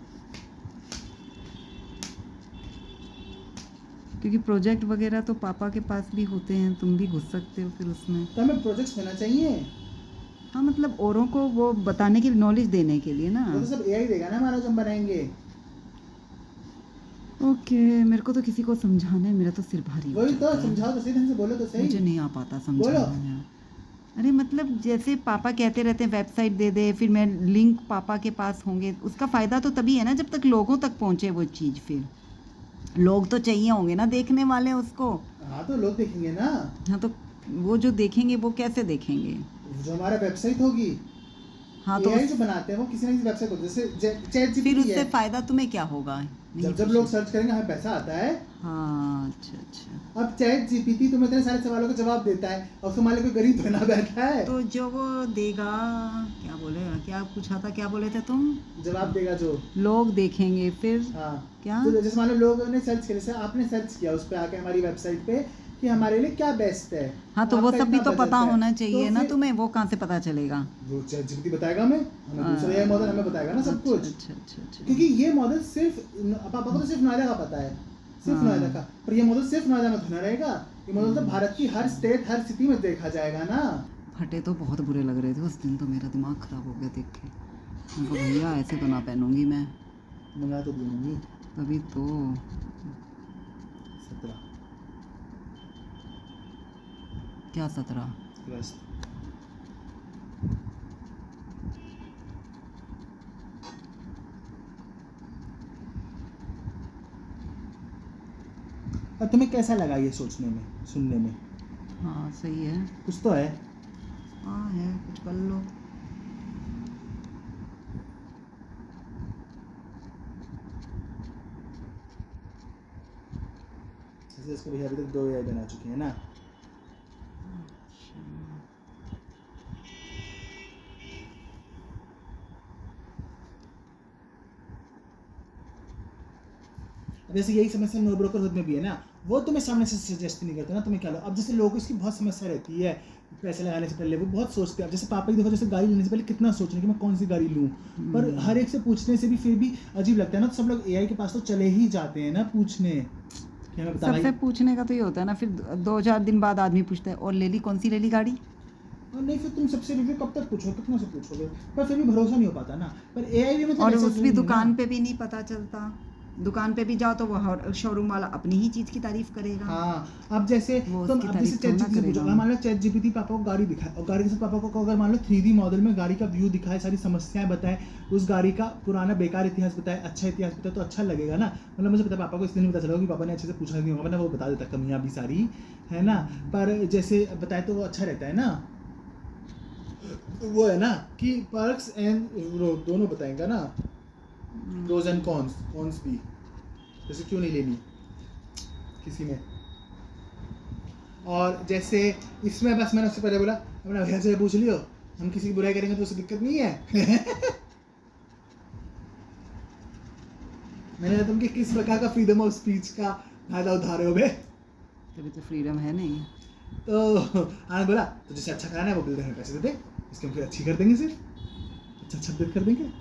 क्योंकि प्रोजेक्ट वगैरह तो पापा के पास भी होते हैं, तुम भी घुस सकते हो फिर उसमें। तो हमें प्रोजेक्ट्स देना चाहिए। हाँ मतलब औरों को वो बताने की, नॉलेज देने के लिए ना। वो तो सब एआई देगा ना हमारा, जो हम बनाएंगे। ओके, मेरे को तो किसी को समझाना है, मेरा तो सिर भारी हो वही तो, जाता है। समझाओ तो सही ढंग से, बोलो तो सही। मुझे नहीं आ पाता बोलो। समझाना यार। अरे मतलब जैसे पापा कहते रहते हैं वेबसाइट दे दे, फिर मैं लिंक पापा के पास होंगे, उसका फ़ायदा तो तभी है ना जब तक लोगों तक पहुंचे वो चीज़। फिर लोग तो चाहिए होंगे ना देखने वाले उसको। हाँ तो लोग देखेंगे ना, हाँ तो वो जो देखेंगे वो कैसे देखेंगे? जो हमारा वेबसाइट होगी। हाँ तो एआई जो बनाते हैं वो किसी ना किसी वेबसाइट होती है, जैसे चैट फिर जीपीटी उससे है। फ़ायदा तुम्हें क्या होगा? नहीं जब जब पूछ लोग रही। सर्च करेंगे हमें पैसा आता है। हाँ अच्छा अच्छा। अब चैट जीपीटी तुम्हें इतने सारे सवालों का जवाब देता है, और तुम्हारे कोई गरीब बना बैठा है। तो जो वो देगा, क्या बोलेगा, क्या पूछा था, क्या बोले थे तुम? जवाब देगा जो। लोग देखेंगे फिर। हाँ। क्या? तो जैसे मान लो लोगों ने सर्च किया, जैसे आपने सर्च किया उस पर आके हमारी वेबसाइट पे कि हमारे लिए क्या बेस्ट है। हाँ तो वो आपका सब भी इतना तो बजट पता है, होना तो चाहिए ना फिर तुम्हें, वो कहाँ से पता चलेगा? वो चैट जीपीटी बताएगा हमें दूसरा एआई मॉडल हमें बताएगा ना सब अच्छा कुछ। अच्छा अच्छा अच्छा। क्योंकि ये मॉडल सिर्फ पापा को तो सिर्फ नोएडा का पता है, सिर्फ हाँ। नोएडा का, पर ये मॉडल सिर्फ नोएडा में धुना रहेगा। ये मॉडल तो भारत की हर स्टेट, हर सिटी में देखा जाएगा ना। फटे तो बहुत बुरे लग रहे थे उस दिन, तो मेरा दिमाग ख़राब हो गया देख के। मैं कहा भैया ऐसे तो ना पहनूंगी मैं। मंगा तो दी मम्मी। तभी तो। 17 क्या 17? अगस्त। अब तुम्हें कैसा लगा ये सोचने में, सुनने में? हाँ सही है। कुछ तो है। हाँ है, कुछ कर लो। जैसे इसको भैया अभी तक 2 एआई बना चुके हैं ना। अब जैसे यही समस्या नो ब्रोकर में भी है ना, वो तुम्हें सामने से सजेस्ट नहीं करते ना तुम्हें क्या लो। अब जैसे लोगों को इसकी बहुत समस्या रहती है, पैसे लगाने से पहले वो बहुत सोचते हैं। अब जैसे पापा ही देखो, जैसे गाड़ी लेने से पहले कितना सोच रहे हैं कि मैं कौन सी गाड़ी लूँ, पर हर एक से पूछने से भी फिर भी अजीब लगता है ना, तो सब लोग एआई के पास तो चले ही जाते हैं ना पूछने कि हमें बता भाई। सबसे पूछने का तो ये होता है ना, फिर 2-4 दिन बाद आदमी पूछता है और ले ली, कौन सी ले ली गाड़ी? और नहीं, फिर तुम सबसे रिव्यू कब तक पूछोगे, कितना से पूछोगे, पर फिर भी भरोसा नहीं हो पाता ना। पर एआई भी मतलब और ऐसा उस भी नहीं है दुकान ना। पे भी नहीं पता चलता। दुकान पे भी जाओ तो वो शोरूम वाला अपनी ही चीज़ की तारीफ करेगा। हाँ, अब जैसे वो तुम उसकी अब जैसे तारीफ चैट थोड़ा ना जीपीटी से पूछो, करेगा। अगर मान लो चैट जीपीटी पापा को गाड़ी दिखाए, और गाड़ी के साथ पापा को अगर मान लो 3D मॉडल में गाड़ी का व्यू दिखाए, सारी समस्याएं बताए, उस गाड़ी का पुराना बेकार इतिहास बताए, अच्छा इतिहास बताए, तो अच्छा लगेगा ना। मतलब मुझे पता है पापा को इसलिए नहीं पता चला कि पापा ने अच्छे से पूछा नहीं होगा, वरना वो बता देता कमियां भी सारी, है ना। पर जैसे बताए तो वो अच्छा रहता है ना। वो है ना कि पर्क्स एंड दोनों बताएंगे ना, प्रोज एंड कॉन्स, कॉन्स भी, जैसे क्यों नहीं लेनी किसी में। और जैसे इसमें बस मैंने उससे पहले बोला अपना भैया से पूछ लियो, हम किसी की बुराई करेंगे तो उससे दिक्कत नहीं है। मैंने कहा तुम किस प्रकार का फ्रीडम ऑफ स्पीच का फायदा उठा रहे हो बे। तभी तो फ्रीडम है नहीं। तो आनंद बोला तो जैसे अच्छा कराना है वो बिल्डर हमें पैसे दे दे, इसके हम फिर अच्छी कर देंगे, सिर्फ अच्छा छब्बीस कर देंगे।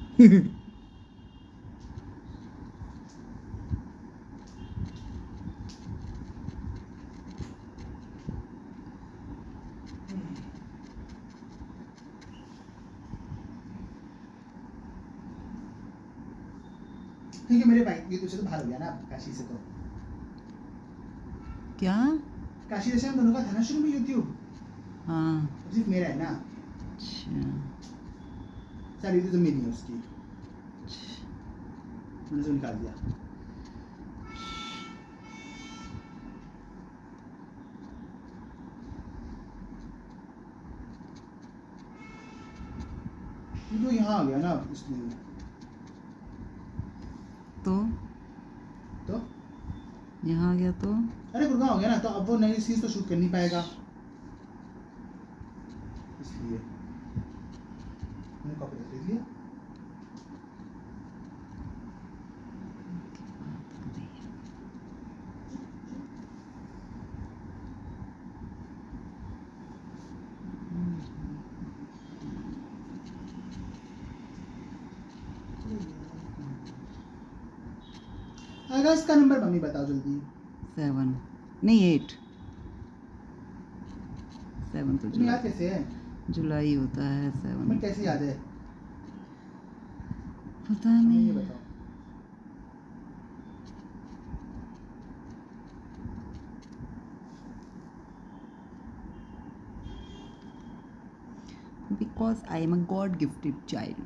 क्योंकि मेरे भाई ये तुझसे तो बाहर हो गया ना काशी से, तो क्या? काशी जैसे हम दोनों का था ना शुरू में यूट्यूब, हाँ अब सिर्फ मेरा है ना, अच्छा। सारी तो मेरी है उसकी, मैंने उसे निकाल दिया। तो यहाँ आ गया ना इसलिए। तो यहाँ आ गया तो अरे गुड़गांव हो गया ना, तो अब वो नई सीरीज तो शूट कर नहीं पाएगा, इसलिए मैंने कॉपी दे दिया। अगस्त का नंबर मम्मी बताओ जल्दी। 7 नहीं 8 7 तो तुम्हें याद जुलाई कैसे है? जुलाई होता है तुम्हें 7 कैसे याद है? पता हमें ये नहीं बताओ। because I am a God gifted child.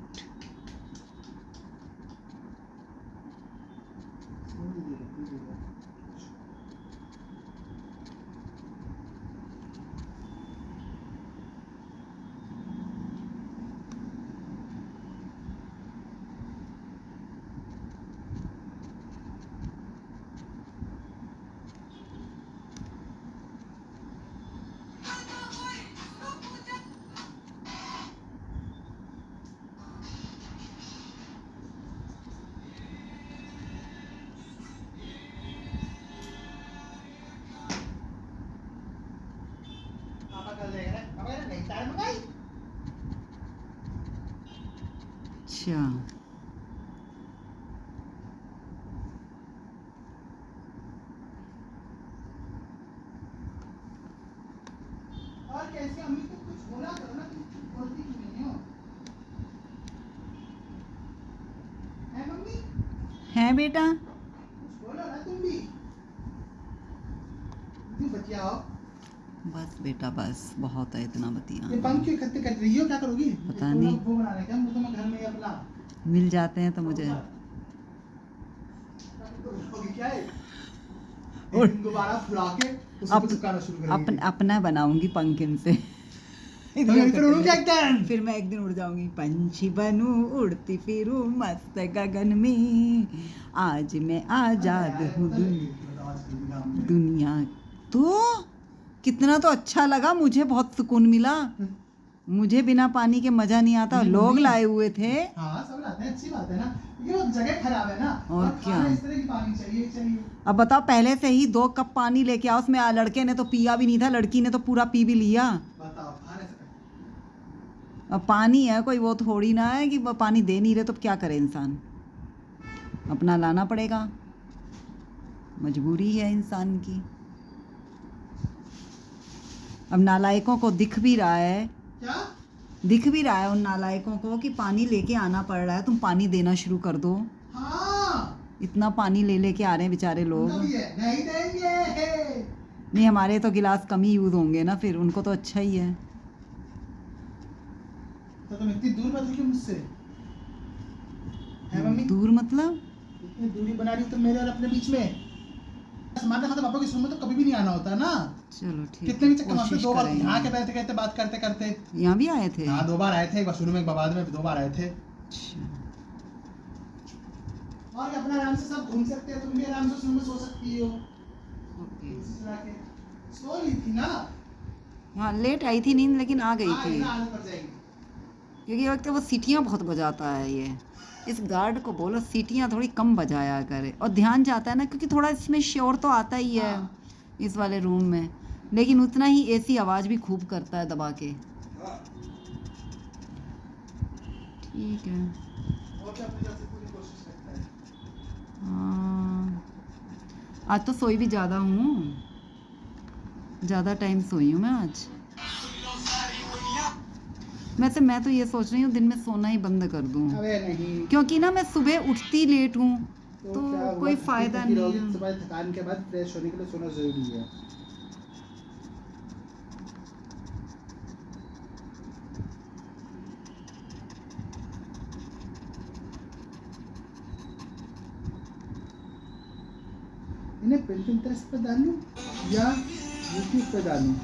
पापा कल जाएगा ना? पापा कहना नहीं तार मंगाई। अच्छा और कैसे अम्मी को कुछ बोला करो ना, तुम कुछ बोलती क्यों नहीं हो? है मम्मी? है बेटा कुछ बोलो ना तुम भी। तुम बतियाओ। बस बेटा बस बहुत है इतना ये बतिया पंख क्यों इकट्ठे कर रही हो? क्या करोगी? पता इसको नहीं। वो बनाने का मुझे, मैं घर में ही अपना मिल जाते हैं तो मुझे क्या है? और- एक दिन दोबारा फुला के उसको अप- चिपकाना शुरू करेंगे। अपना बनाऊंगी पंखिन से तो मैं फिर उड़ूंगी एक दिन। फिर मैं एक दिन उड़ जाऊंगी पंछी बनूं उड़ती फिरूं मस्त गगन में आज मैं आजाद हूँ दुनिया तो कितना तो अच्छा लगा मुझे बहुत सुकून मिला मुझे बिना पानी के मजा नहीं आता लोग लाए हुए थे हाँ सब लाते हैं, अच्छी बात है ना, ये वो जगह खराब है ना, और खाना क्या? इस तरह की पानी चाहिए। अब बताओ पहले से ही 2 कप पानी लेके आओ उसमें लड़के ने तो पिया भी नहीं था लड़की ने तो पूरा पी भी लिया बताओ खाने से अब पानी है कोई वो थोड़ी ना है कि वो पानी दे नहीं रहे तो क्या करे इंसान अपना लाना पड़ेगा मजबूरी है इंसान की अब नालायकों को दिख भी रहा है क्या? दिख भी रहा है उन नालायकों को कि पानी लेके आना पड़ रहा है तुम पानी देना शुरू कर दो हाँ इतना पानी ले लेके आ रहे हैं बेचारे लोग उनका भी है, नहीं देंगे। नहीं हमारे तो गिलास कम ही यूज होंगे ना फिर उनको तो अच्छा ही है तो तुम इतनी दूर मत क्यों मुझसे? है मम्मी? दूर मतलब इतनी दूरी बना रही हो तुम मेरे और अपने बीच में। सामान रखा तो पापा के रूम में तो कभी भी नहीं आना होता ना। चलो ठीक कितने भी चक्कर मारते, कोशिश 2 बार करेंगे। यहाँ के बैठते कहते बात करते करते। यहाँ भी आए थे हाँ 2 बार आए थे, एक बार शुरू में एक बार बाद में 2 बार आए थे। अच्छा और अपना आराम से सब घूम सकते हैं, तुम भी आराम से उस रूम में सो सकती हो। ओके कुर्सी चला के सो रही थी ना। हाँ लेट आई थी नींद लेकिन आ गई हाँ थी इतना आदत पड़ जाएगी। क्योंकि वक्त वो सीटियाँ बहुत बजाता है ये इस गार्ड को बोलो सीटियाँ थोड़ी कम बजाया करे और ध्यान जाता है ना क्योंकि थोड़ा इसमें शोर तो आता ही है इस वाले रूम में लेकिन उतना ही एसी आवाज़ भी खूब करता है दबा के ठीक है और क्या अपनी तरफ से पूरी कोशिश करता है। हाँ आज तो सोई भी ज़्यादा हूँ ज़्यादा टाइम सोई हूँ मैं आज वैसे मैं तो ये सोच रही हूँ दिन में सोना ही बंद कर दूँ अबे नहीं क्योंकि ना मैं सुबह उठती लेट हूँ तो क्या हुआ? कोई थकी फ़ायदा थकी नहीं रहोगी, है सुबह थकान के बाद फ्रेश होने के लिए सोना जरूरी है। इन्हें पिंटरेस्ट पे डालूं या यूट्यूब पे डालूं?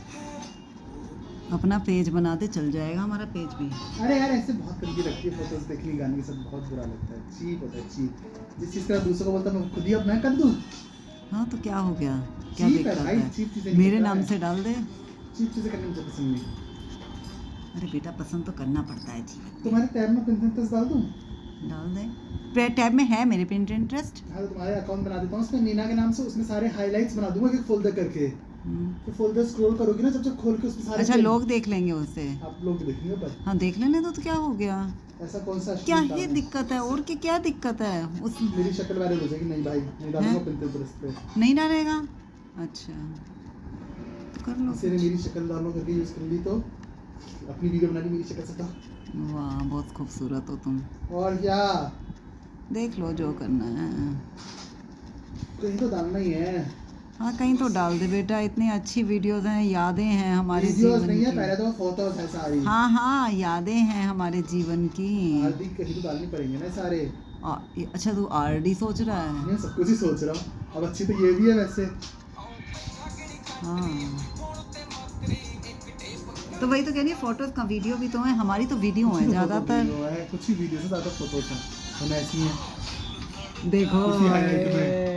अपना पेज बना दे चल जाएगा हमारा पेज भी अरे यार ऐसे बहुत गंदी लगती है फोटोज देखनी, गाने सब बहुत बुरा लगता है, चीप होता है चीप। जिस चीज़ का दूसरों को बोलता मैं खुद ही अपना कर दूं। हाँ तो क्या हो गया क्या चीप है दिक्कत भाई, है चीप चीज़ें मेरे नहीं नाम करता से है। डाल दे चीप चीज़ें करनी मुझे पसंद नहीं। अरे बेटा पसंद तो करना पड़ता है जी तुम्हारे टैब में पिंटरेस्ट डाल दूं? डाल दे टैब में है मेरे पिंटरेस्ट हाँ तो तुम्हारे अकाउंट बना देता हूँ उसमें नीना के नाम से, उसमें सारे हाइलाइट्स बना दूंगा एक फोल्डर करके। तो फोल्डर स्क्रॉल करोगे ना, जब जब खोल के उसमें सारे अच्छा pin- लोग देख लेंगे उससे। आप लोग देखेंगे पर हाँ देख लेने तो क्या हो गया, ऐसा कौन सा क्या अश्लील ही काम है? दिक्कत है, और क्या दिक्कत है उस। मेरी शक्ल वायरल हो जाएगी। नहीं भाई, नहीं डालूंगा पिंटरेस्ट पे। नहीं डालेगा, अच्छा तो कर लो किसी ने कुछ। मेरी शक्ल डाउनलोड करके यूज कर ली तो अपनी वीडियो बना ली मेरी शक्ल से तो। वाह बहुत खूबसूरत हो तुम, और क्या, देख लो जो करना है। कहीं तो डालना ही है। हाँ कहीं तो डाल दे बेटा, इतनी अच्छी वीडियोस हैं, यादें हैं हमारे वीडियोस जीवन नहीं है, की। पहले तो फोटोज है सारी। हाँ हाँ यादें हैं हमारे जीवन की। हार्दिक कहीं तो डालनी पड़ेंगे ना सारे। अच्छा तू आरडी सोच रहा है। मैं सब कुछ ही सोच रहा हूँ। अब अच्छी तो ये भी है वैसे। हाँ तो वही तो कह रही है, फोटोज का वीडियो भी तो है, हमारी तो वीडियो है ज़्यादातर। वीडियो है, कुछ ही वीडियो से ज़्यादा फोटोज हैं, हम ऐसी हैं। देखो इसी highlight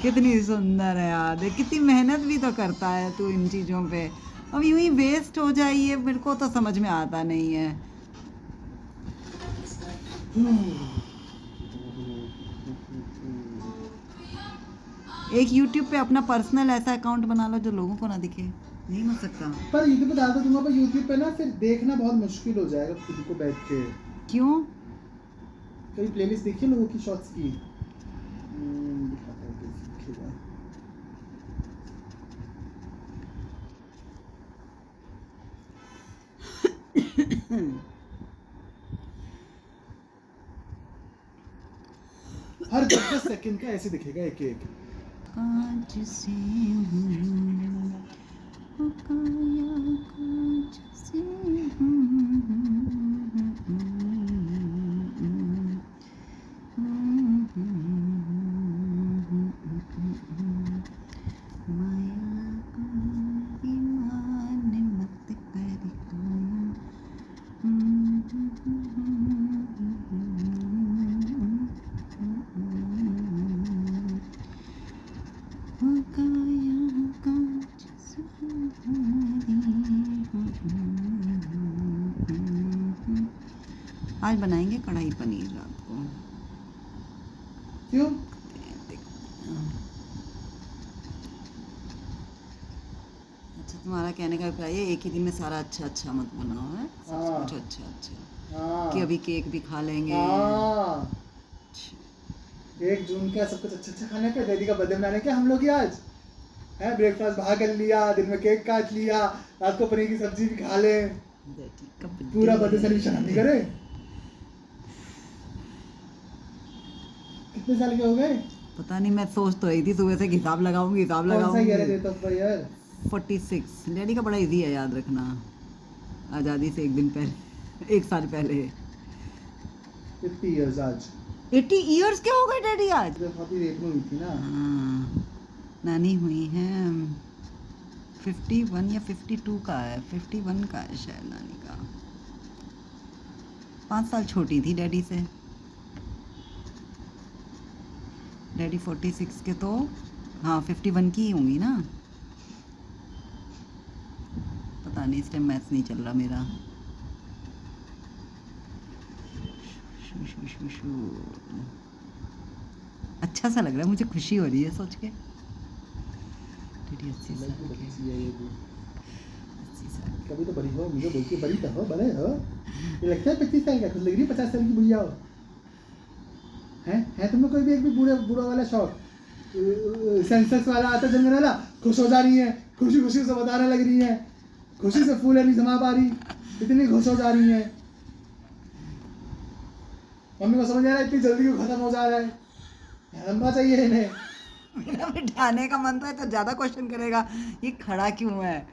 कितनी सुंदर है यार, देख कितनी मेहनत भी तो करता है तू इन चीज़ों पे, अब यूं ही वेस्ट हो जाए ये मेरे को तो समझ में आता नहीं है। एक YouTube पे अपना पर्सनल ऐसा अकाउंट बना लो जो लोगों को ना दिखे, नहीं हो सकता। पर यूट्यूब पे डाल तो दूंगा, पर यूट्यूब पे ना फिर देखना बहुत मुश्किल हो जाएगा खुद को बैठ के। क्यों? कभी प्लेलिस्ट देखिए लोगों की शॉर्ट्स की। दिखाता हूँ कैसे दिखेगा। हर 10 सेकंड का ऐसे दिखेगा एक एक। कांच से हूँ, ओ काया कांच से हूँ, माया को ईमान मत कर आज बनाएंगे कढ़ाई पनीर रात को। क्यों? अच्छा तुम्हारा कहने का अभिप्राय है एक ही दिन में सारा अच्छा अच्छा मत बनाओ है, सब हाँ। कुछ अच्छा अच्छा हाँ। कि अभी केक भी खा लेंगे। हाँ। अच्छा। 1 जून का सब कुछ अच्छा अच्छा खाने पे, डैडी का बर्थडे मनाने क्या हम लोग ही आज है। ब्रेकफास्ट बाहर कर लिया, दिन में केक काट लिया, रात को पनीर की सब्जी भी खा ले, पूरा बर्थडे सेलिब्रेशन हम ही करे। कितने साल के हो गए? पता नहीं, मैं सोच तो रही थी सुबह से हिसाब लगाऊंगी हिसाब कौन सा ईयर है लगाऊंगी। डेट ऑफ यार? 46। डैडी का बड़ा इजी है याद रखना, आज़ादी से एक दिन पहले, 1 साल पहले। 50 इयर्स आज। 80 इयर्स के हो गए डैडी आज। फाती रेप में हुई थी ना। हाँ, नानी हुई है 51 या 52 का है, 51 का है शायद नानी का। 5 साल छोटी थी डैडी से। डैडी 46 के तो हाँ 51 की ही होंगी ना, पता नहीं इस टाइम मैथ्स नहीं चल रहा मेरा। अच्छा सा लग रहा है मुझे, खुशी हो रही है सोच के। डैडी 80 साल के। कभी तो बड़ी हो, मुझे बोलती है बड़ी तो हो, बड़े हो। ये लगता है 25 साल का, खुद लग रही है 50 साल की बुढ़िया हो। है तुम्हें कोई भी एक भी बूढ़ा वाला शौक? सेंसेक्स वाला आता जंगल वाला, खुश हो जा रही है, खुशी खुशी से बताने लग रही है, खुशी से फूल नहीं समा पा रही, इतनी खुश हो जा रही है। मम्मी को समझ आ रहा है इतनी जल्दी क्यों खत्म हो जा रहा है, लंबा चाहिए इन्हें। मेरा बिठाने का मन तो है तो ज़्यादा क्वेश्चन करेगा ये खड़ा क्यों है।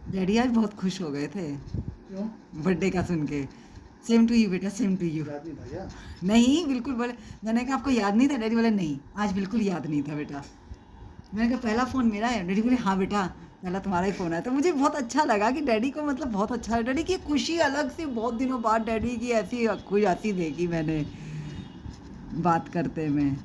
डैडी आज बहुत खुश हो गए थे क्यों? बर्थडे का सुन के। सेम टू यू बेटा, सेम टू यू। याद नहीं भैया। नहीं बिल्कुल, बोले मैंने कहा आपको याद नहीं था, डैडी बोले नहीं आज बिल्कुल याद नहीं था बेटा। मैंने कहा पहला फ़ोन मेरा है, डैडी बोले हाँ बेटा पहला तुम्हारा ही फ़ोन है। तो मुझे बहुत अच्छा लगा कि डैडी को मतलब बहुत अच्छा, डैडी की खुशी अलग से, बहुत दिनों बाद डैडी की ऐसी खुशी देखी मैंने बात करते में।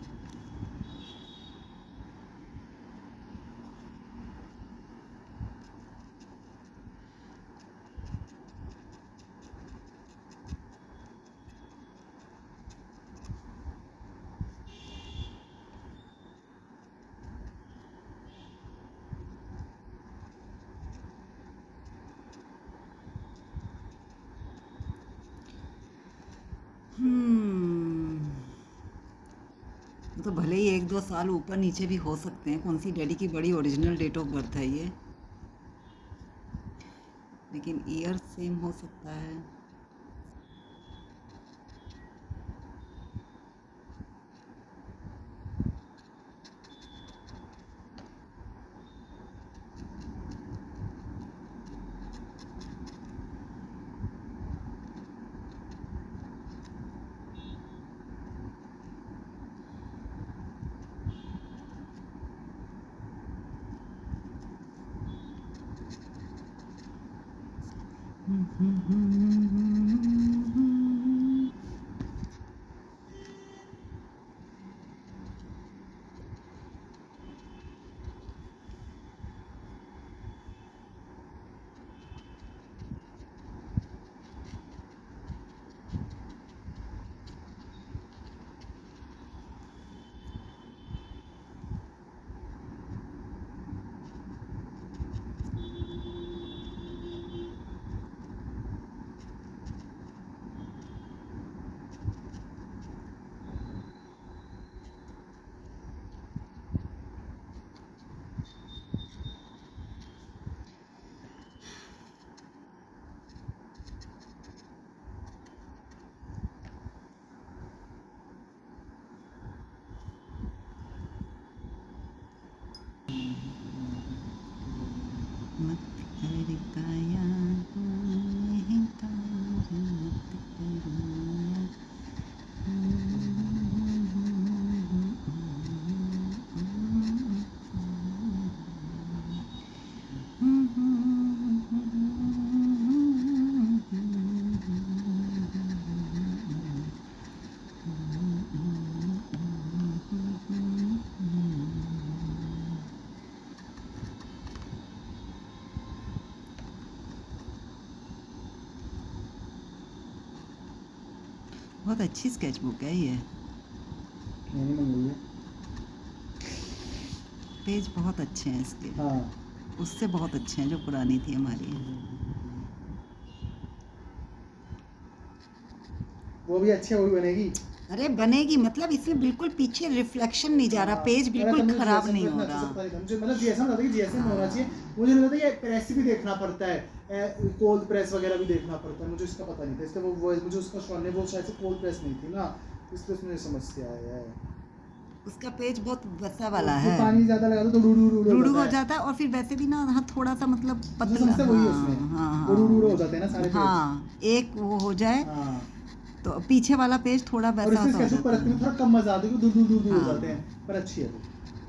तो भले ही 1-2 साल ऊपर नीचे भी हो सकते हैं, कौन सी डैडी की बड़ी ओरिजिनल डेट ऑफ बर्थ है ये, लेकिन ईयर सेम हो सकता है। मत कर काया अहंकार मत करो। बहुत अच्छी स्केच बुक है ये, मैंने मंगाई है। पेज बहुत अच्छे हैं इसके, हाँ उससे बहुत अच्छे हैं जो पुरानी थी हमारी। वो भी अच्छी है, वो भी बनेगी। अरे बनेगी मतलब इसमें बिल्कुल पीछे रिफ्लेक्शन नहीं जा रहा, पेज बिल्कुल खराब नहीं हो रहा। मुझे मतलब जैसा होता है कि जैसे होना चाहिए, मुझे नहीं पता ये प्रेस भी देखना पड़ता है, कोल्ड प्रेस वगैरह भी देखना पड़ता है, मुझे इसका पता नहीं था। इसका वो मुझे उसका शॉन है, वो शायद से कोल्ड प्रेस नहीं थी ना, इसलिए मुझे समझ आया है। उसका पेज बहुत वैसा वाला है, पानी ज्यादा लगा दो तो रूडू हो जाता है, और फिर वैसे भी ना हाँ थोड़ा सा मतलब पतला, हाँ रूडू हो जाते हैं ना सारे पेज। हाँ एक वो हो जाए हाँ तो पीछे वाला पेज थोड़ा और वैसा इसमें सा हो स्केच पर जाता है। थोड़ा कम मजा आता है, दूर दूर हो हाँ। जाते हैं, पर अच्छी है वो।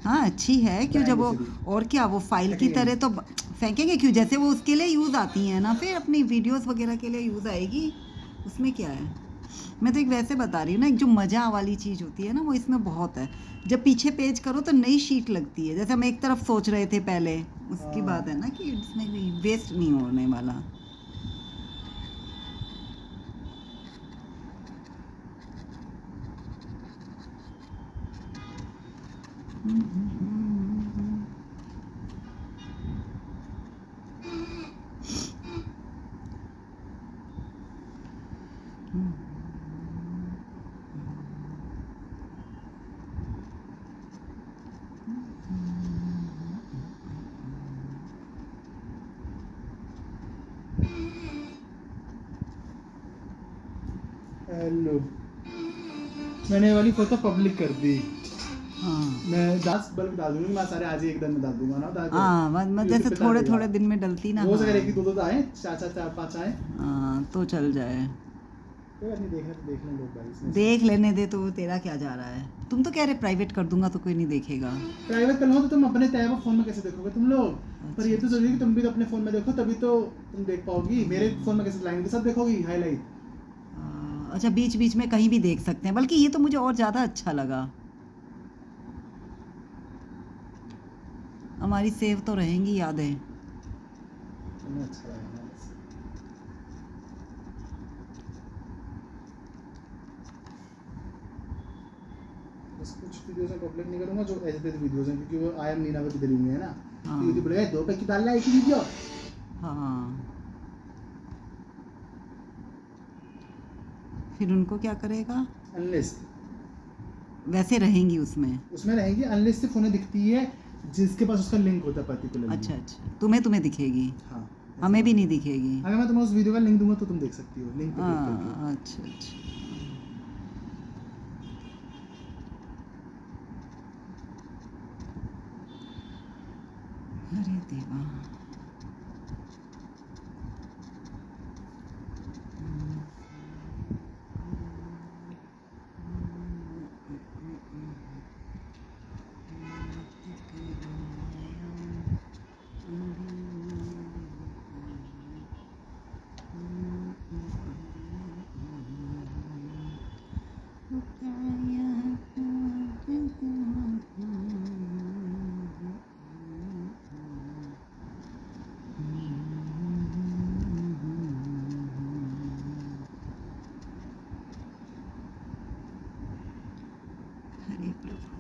हाँ अच्छी है क्यों, जब वो और क्या वो फाइल की तरह तो फेंकेंगे क्यों, जैसे वो उसके लिए यूज़ आती है ना, फिर अपनी वीडियोस वगैरह के लिए यूज़ आएगी, उसमें क्या है। मैं तो एक वैसे बता रही हूँ ना, एक जो मज़ा वाली चीज़ होती है ना वो इसमें बहुत है। जब पीछे पेज करो तो नई शीट लगती है, जैसे हम एक तरफ सोच रहे थे पहले, उसकी बात है ना कि इसमें वेस्ट नहीं होने वाला। हेलो, मैंने ये वाली फोटो पब्लिक कर दी। हाँ मैं 10 बल्ब डाल दूंगी, मैं सारे आज ही एक दिन में डाल दूंगा ना, डाल हाँ मतलब जैसे थोड़े थोड़े दिन में डलती ना, रोज अगर एक ही दो आए, चार पांच आए, हाँ तो चल जाए। कोई बात नहीं, देख लें लोग भाई इसमें। देख लेने दे, तो तेरा क्या जा रहा है, तुम तो कह रहे प्राइवेट कर दूंगा तो कोई नहीं देखेगा। प्राइवेट कर लो तो तुम अपने टैब और फोन में कैसे देखोगे तुम लोग? पर ये तो जरूरी है कि तुम भी तो अपने फोन में देखो, तभी तो तुम देख पाओगी। मेरे फोन में कैसे लाइन के साथ देखोगी हाईलाइट? अच्छा बीच बीच में कहीं भी देख सकते हैं, बल्कि ये तो मुझे और ज़्यादा अच्छा लगा। हमारी सेव तो रहेंगी यादें। तुम्हें अच्छा लगेगा बस। बस कुछ वीडियोस मैं पब्लिक नहीं करूंगा जो एज इट इज वीडियोस हैं, क्योंकि वो I am Neena with Delhi में है ना, तो यूट्यूब बोलेगा 2 पे की डाल रहा है एक ही वीडियो। हाँ फिर उनको क्या करेगा? अनलिस्ट वैसे रहेंगी उसमें। उसमें रहेंगी अनलेस सिर्फ उन्हें दिखती है जिसके पास उसका लिंक होता है पर्टिकुलरली। अच्छा अच्छा, तुम्हें दिखेगी, हाँ, हमें भी नहीं दिखेगी। अगर मैं तुम्हें उस वीडियो का लिंक दूंगा तो तुम देख सकती हो, लिंक पे क्लिक करके। अच्छा अच्छा। अरे देवा। हरे प्रभु।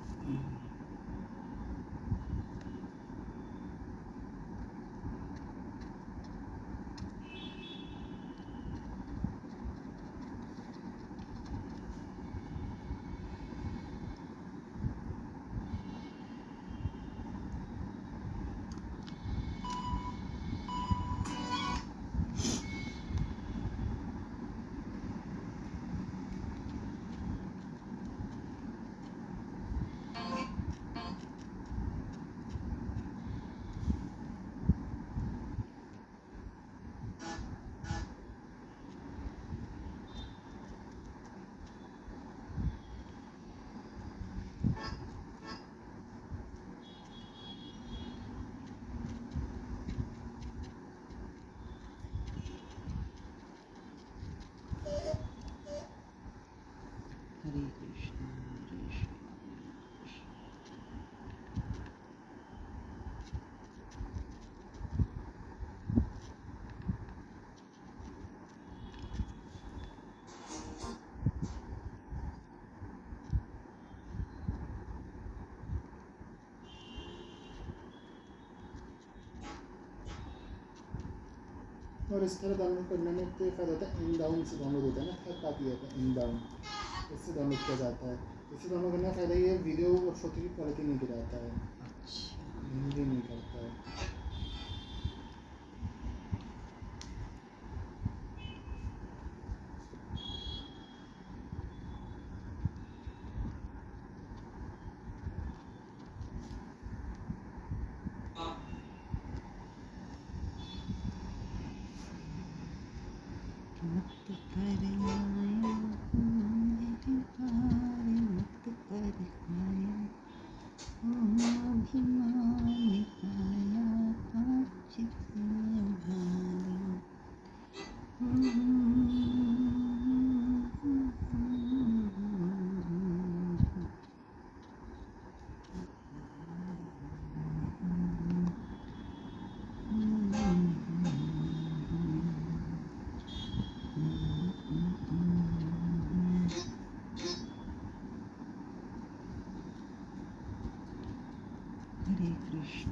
हरे कृष्ण हरे कृष्ण। और इस तरह डाउनलोड करने में तो एक फायदा होता है, इन डाउन से डाउनलोड होता है ना, थर्ड पार्टी आता है इन डाउन, इससे डाउनलोड किया जाता है। इससे डाउनलोड करने का फ़ायदा ये है, वीडियो और फोटो की क्वालिटी नहीं गिराता है, हिंदी नहीं करता है। मत कर माया मेरे प्यारे, मत कर माया, अभिमान पाया कांच से भारी। हरे कृष्ण।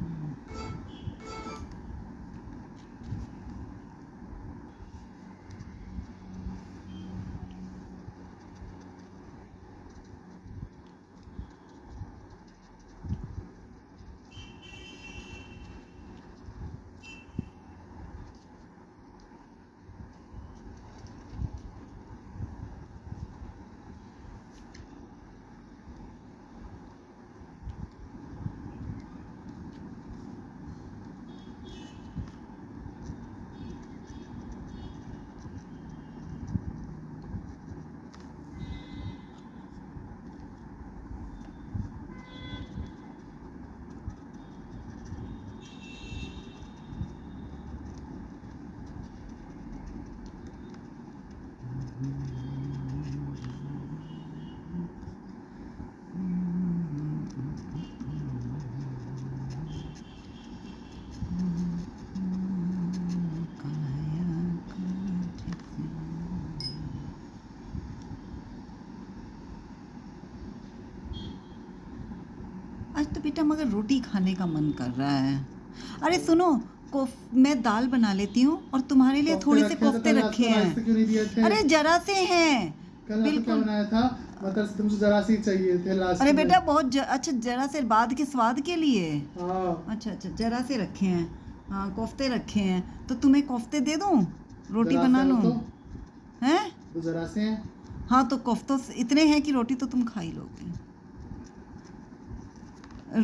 आज तो बेटा मगर रोटी खाने का मन कर रहा है। अरे सुनो, मैं दाल बना लेती हूँ और तुम्हारे लिए थोड़े से कोफ्ते रखे हैं। क्यों नहीं दिए थे? अरे जरा से हैं कल आपने क्या बिल्कुल। बनाया था? मतलब तुमसे जरा सी चाहिए थे लास्ट अरे में। बेटा बहुत अच्छा जरा से बाद के स्वाद के लिए। हाँ अच्छा अच्छा जरा से रखे हैं। हाँ कोफ्ते रखे हैं तो तुम्हें कोफ्ते दे दूँ, रोटी जरा बना से हो लूँ? हैं? तो जरा से हैं। हाँ तो कोफ्तों इतने हैं कि रोटी तो तुम खा ही लोगे।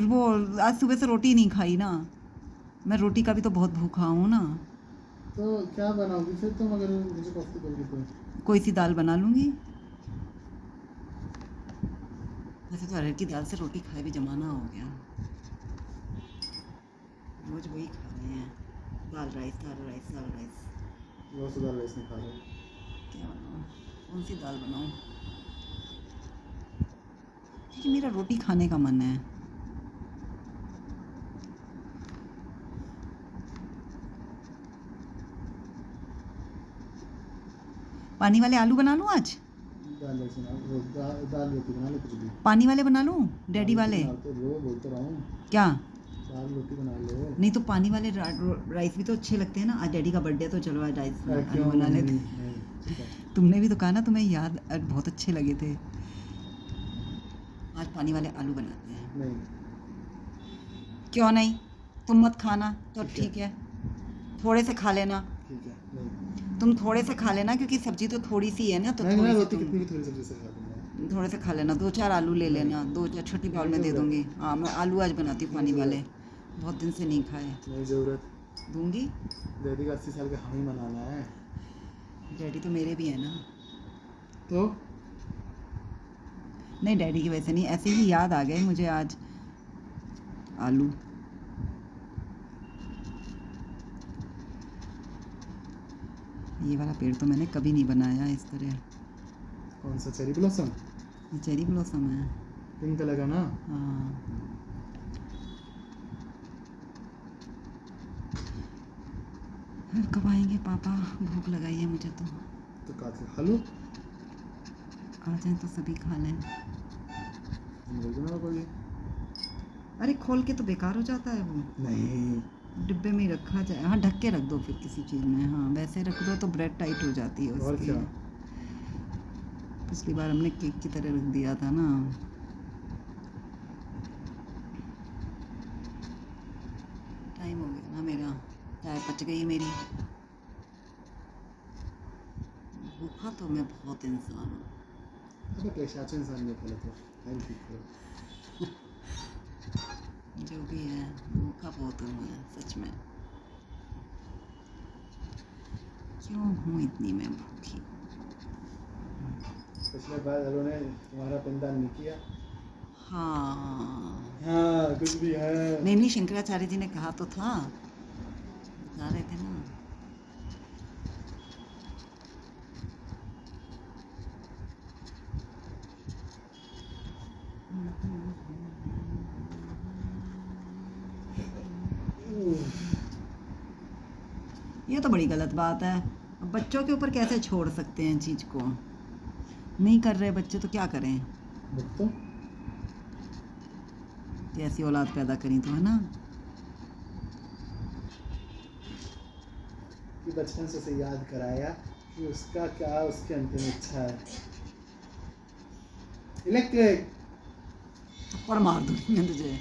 वो आज सुबह से रोटी नहीं खाई ना, मैं रोटी का भी तो बहुत भूखा हूँ ना। तो क्या बनाओगी फिर तुम अगर मुझे कोफ्ते दोगी तो? कोई सी दाल बना लूँगी। वैसे तो अरहर की दाल से रोटी खाए भी जमाना हो गया, रोज वही खा रहे हैं, दाल राइस दाल राइस दाल राइस। वो तो दाल राइस नहीं खा रहे। क्या बनाऊँ, कौन सी दाल बनाऊँ, क्योंकि मेरा रोटी खाने का मन है। पानी वाले आलू बना लूँ आज? दाल राइस बना वो दाल रोटी बना लो कुछ भी। पानी वाले बना लूँ, डैडी दाल वाले? रोटी बना तो लो, बोल तो रहा हूँ। क्या? दाल रोटी बना लो। नहीं तो पानी वाले राइस भी तो अच्छे लगते हैं ना। आज डैडी का बर्थडे तो चलो आज राइस आलू बना लेते। नहीं, तुमने भी तो कहा ना तुम्हें याद बहुत अच्छे लगे थे। आज पानी वाले आलू बनाते हैं। नहीं क्यों नहीं, तुम मत खाना तो ठीक है। ठीक है, थोड़े से खा लेना। ठीक है नहीं। तुम थोड़े से खा लेना क्योंकि सब्जी तो थोड़ी सी है ना, तो मैं थोड़ी सी रोटी तुम कितनी भी थोड़ी सब्जी से खा दूंगा। थोड़े से खा लेना। 2-4 आलू ले लेना, 2-4 छोटी बाउल में दे दूंगी। हाँ मैं आलू आज बनाती हूँ पानी वाले, बहुत दिन से नहीं खाए। नहीं ज़रूरत। दूंगी। डैडी का 80 साल का हम ही मनाना है। डैडी तो मेरे भी है ना। तो नहीं डैडी की वजह से नहीं, ऐसे ही याद आ गए मुझे आज आलू। ये वाला पेड़ तो मैंने कभी नहीं बनाया इस तरह। कौन सा चेरी ब्लॉसम? ये चेरी ब्लॉसम है। पिंक कलर का ना? हाँ फिर कब आएंगे पापा, भूख लगाई है मुझे तो काट के खा लो। आ जाए तो सभी खा लें। बोल दो ना कोई। अरे खोल के तो बेकार हो जाता है वो। नहीं डिब्बे में ही रखा जाए। हाँ ढक के रख दो फिर किसी चीज़ में। हाँ वैसे रख दो तो ब्रेड टाइट हो जाती है उसकी। और क्या? पिछली बार हमने केक की तरह रख दिया था ना। टाइम हो गया ना मेरा, चाय पच गई मेरी। भूखा तो मैं बहुत इंसान हूँ। अबे पेशाच इंसान नहीं पहले तो टाइम ठीक करो। जो भी है भूखा बहुत हूँ मैं सच में। क्यों हूँ इतनी मैं भूखी? पिछले बार उन्होंने तुम्हारा पिंडदान नहीं किया। हाँ हाँ कुछ भी है। नहीं शंकराचार्य जी ने कहा तो था, बता रहे थे ना। ये तो बड़ी गलत बात है। अब बच्चों के ऊपर कैसे छोड़ सकते हैं चीज़ को? नहीं कर रहे बच्चे तो क्या करें? तो ऐसी औलाद पैदा करी तो है ना। कि बचपन से उसे याद कराया कि उसका क्या उसकी अंतिम इच्छा है। इलेक्ट्रिक थप्पड़ मार दूंगी मैं तुझे।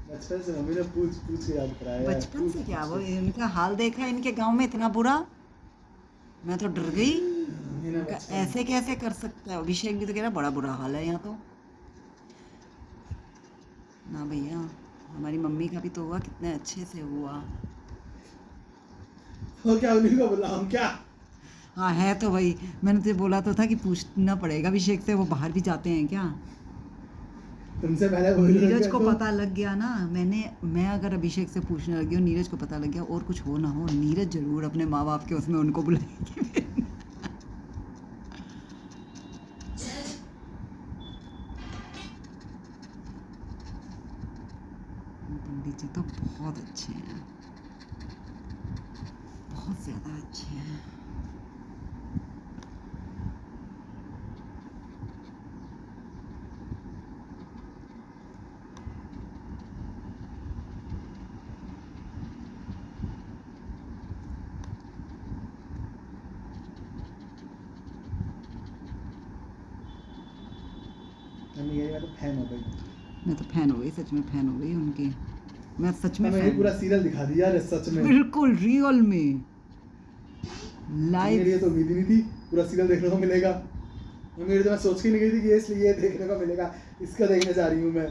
बचपन से मम्मी ने पूछ पूछ के याद कराया। बचपन से क्या, वो इनका हाल देखा इनके गांव में इतना बुरा, मैं तो डर गई। ऐसे कैसे कर सकता है? अभिषेक भी तो कह रहा बड़ा बुरा हाल है यहाँ तो। ना भैया, हमारी मम्मी का भी तो हुआ, कितने अच्छे से हुआ। तो क्या उन्हीं को बुलाऊं क्या? हाँ है तो भाई, मैंने तुझे बोला तो था कि पूछना पड़ेगा अभिषेक से, वो बाहर भी जाते हैं क्या? तुमसे पहले बोल नीरज को पता लग गया ना, मैं अगर अभिषेक से पूछने लगी हूँ, नीरज को पता लग गया और कुछ हो ना हो, नीरज जरूर अपने माँ बाप के उसमें उनको बुलाएंगे। पंडित जी तो बहुत अच्छे हैं, बहुत ज़्यादा अच्छे हैं। फैन हो गई। मैं तो फैन हो गई, सच में फैन हो गई उनकी। मैं सच में हमें fan पूरा सीरियल दिखा दिया यार सच में। बिल्कुल रियल में मेरे लिए तो लाइव। उम्मीद ही नहीं थी पूरा सीरियल देखने को मिलेगा। मेरे तो मैं सोच के नहीं गई थी कि ये इसलिए ये देखने को मिलेगा, इसका देखने जा रही हूँ मैं,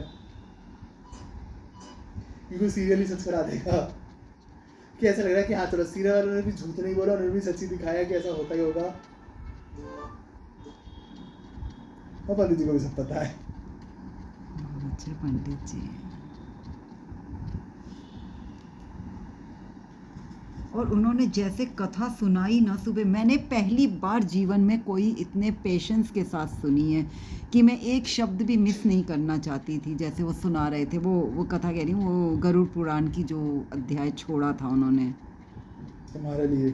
क्योंकि सीरियल ही सच करा देगा। कि ऐसा लग रहा है कि हाँ चलो सीरियल वालों ने भी झूठ नहीं बोला, उन्होंने भी सच्ची दिखाया कि ऐसा होता ही होगा। और पंडित जी को भी सब पता है। अच्छे पंडित जी। और उन्होंने जैसे कथा सुनाई ना सुबह, मैंने पहली बार जीवन में कोई इतने पेशेंस के साथ सुनी है कि मैं एक शब्द भी मिस नहीं करना चाहती थी। जैसे वो सुना रहे थे, वो कथा कह रही हूँ, वो गरुड़ पुराण की जो अध्याय छोड़ा था उन्होंने। तुम्हारे लिए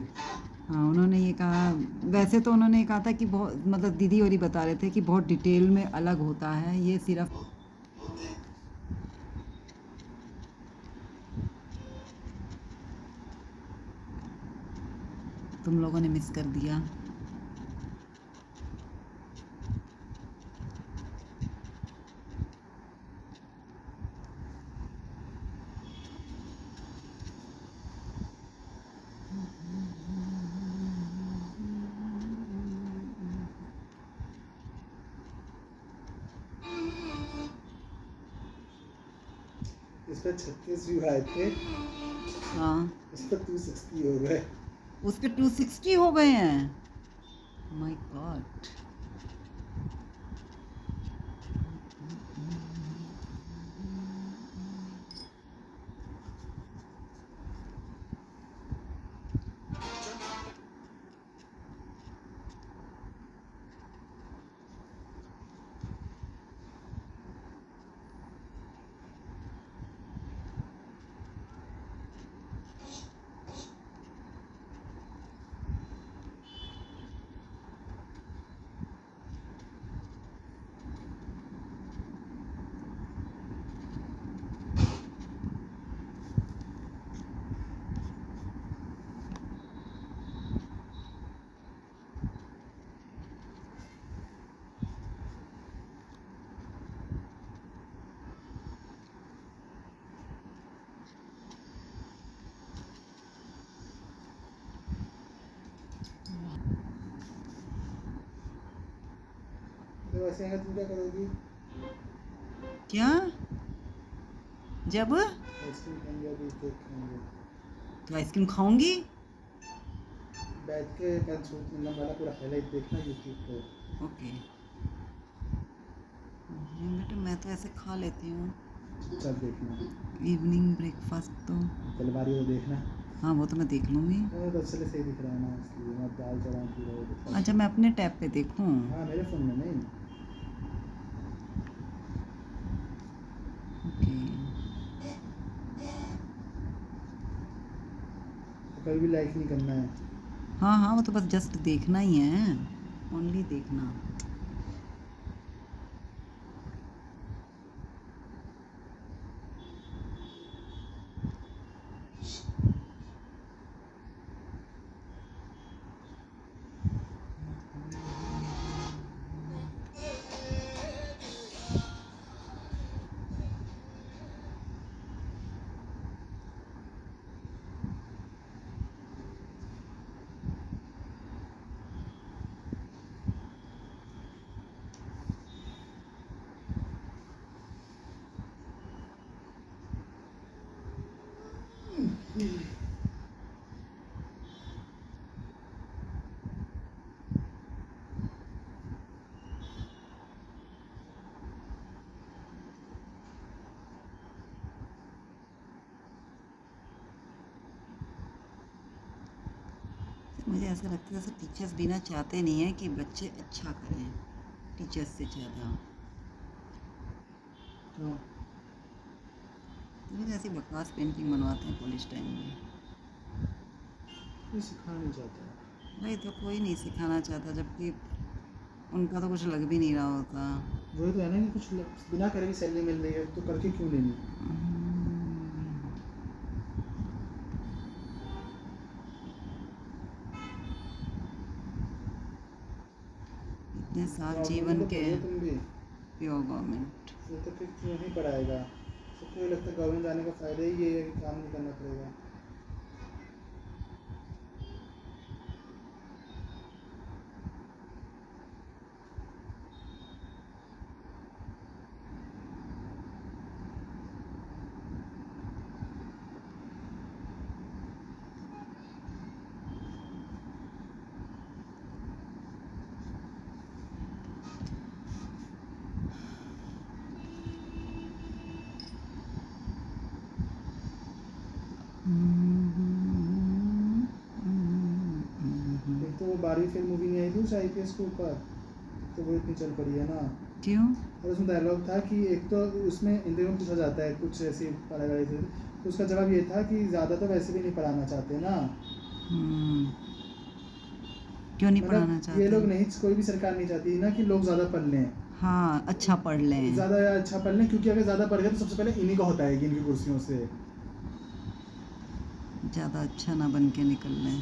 हाँ, उन्होंने ये कहा, वैसे तो उन्होंने कहा था कि बहुत, मतलब दीदी और ही बता रहे थे कि बहुत डिटेल में अलग होता है, ये सिर्फ तुम लोगों ने मिस कर दिया। इस पर 36 व्यू आए थे, हाँ, इस पर 260 हो गए। उस पर 260 हो गए हैं। My God. तो वैसे अगर तुम क्या करोगी? क्या? जब आइसक्रीम खाएंगे, अभी केक खाएंगे, तो आइसक्रीम खाऊंगी। बैठ के कल छूट मिलने वाला पूरा हाईलाइट देखना यूट्यूब पे। ओके बेटा, मैं तो ऐसे खा लेती हूँ चल देखना, इवनिंग ब्रेकफास्ट तो। तलवारी वो देखना। हाँ, वो तो मैं देख लूँगी। तो चले सही दिख रहा है ना, इसलिए मैं दाल चढ़ा पूरा। अच्छा, मैं अपने टैब पे देखूँ? हाँ मेरे फ़ोन में नहीं, ओके। तो कभी भी लाइक नहीं करना है। हाँ हाँ, वो तो बस जस्ट देखना ही है, ओनली देखना। मुझे ऐसा लगता है जैसे टीचर्स भी ना चाहते नहीं है कि बच्चे अच्छा करें, टीचर्स से ज़्यादा। हाँ मुझे ऐसी बकवास पेंटिंग बनवाते हैं कॉलेज टाइम में। कोई सिखा नहीं चाहता। भाई, तो कोई नहीं सिखाना चाहता, जबकि उनका तो कुछ लग भी नहीं रहा होता। वही तो है ना कि कुछ बिना करे भी सैलरी मिल रही है, तो करके क्यों लेनी? इतने साल जॉब जीवन तो के करो तुम भी। Pure government. ये तो फिर क्यों ही पढ़ाएगा। सबको ये लगता है गवर्नमेंट जाने का फ़ायदा ही ये है कि काम नहीं करना पड़ेगा। एक तो वो 12वीं फेल मूवी नहीं आई थी उस IPS के ऊपर, तो वो इतनी चल पड़ी है ना। क्यों? और उसमें डायलॉग था कि एक तो उसमें इंटरव्यू में पूछा जाता है कुछ ऐसी पढ़ाई से, तो उसका जवाब ये था कि ज़्यादा तो वैसे भी नहीं पढ़ाना चाहते ना। क्यों नहीं पढ़ाना मतलब चाहते? ये लोग नहीं, कोई भी सरकार नहीं चाहती ना कि लोग ज़्यादा पढ़ लें, हाँ, अच्छा पढ़ लें। ज़्यादा अच्छा पढ़ लें, क्योंकि अगर ज़्यादा पढ़ गए तो सबसे पहले इन्हीं का होता है इनकी कुर्सियों से। ज़्यादा अच्छा ना बन के निकल लें।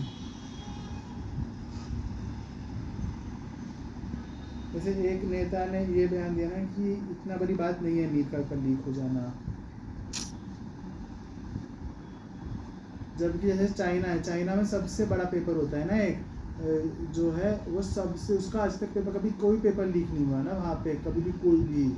जैसे एक नेता ने ये बयान दिया ना कि इतना बड़ी बात नहीं है नीट का लीक हो जाना, जबकि जैसे चाइना है, चाइना में सबसे बड़ा पेपर होता है ना एक जो है वो सबसे, उसका आज तक पेपर कभी कोई पेपर लीक नहीं हुआ ना वहाँ पे, कभी भी कोई भी।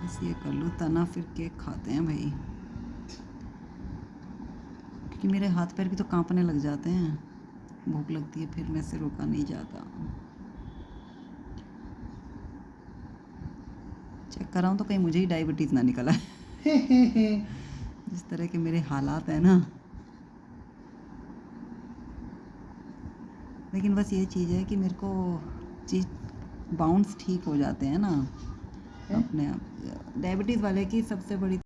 बस ये कर लो, तना फिर केक खाते हैं भाई, क्योंकि मेरे हाथ पैर भी तो कांपने लग जाते हैं, भूख लगती है फिर मेरे से रोका नहीं जाता। चेक कराऊँ तो कहीं मुझे ही डायबिटीज़ ना निकला है जिस तरह के मेरे हालात हैं ना। लेकिन बस ये चीज़ है कि मेरे को चीज़ बाउंस ठीक हो जाते हैं ना अपने आप। डायबिटीज़ वाले की सबसे बड़ी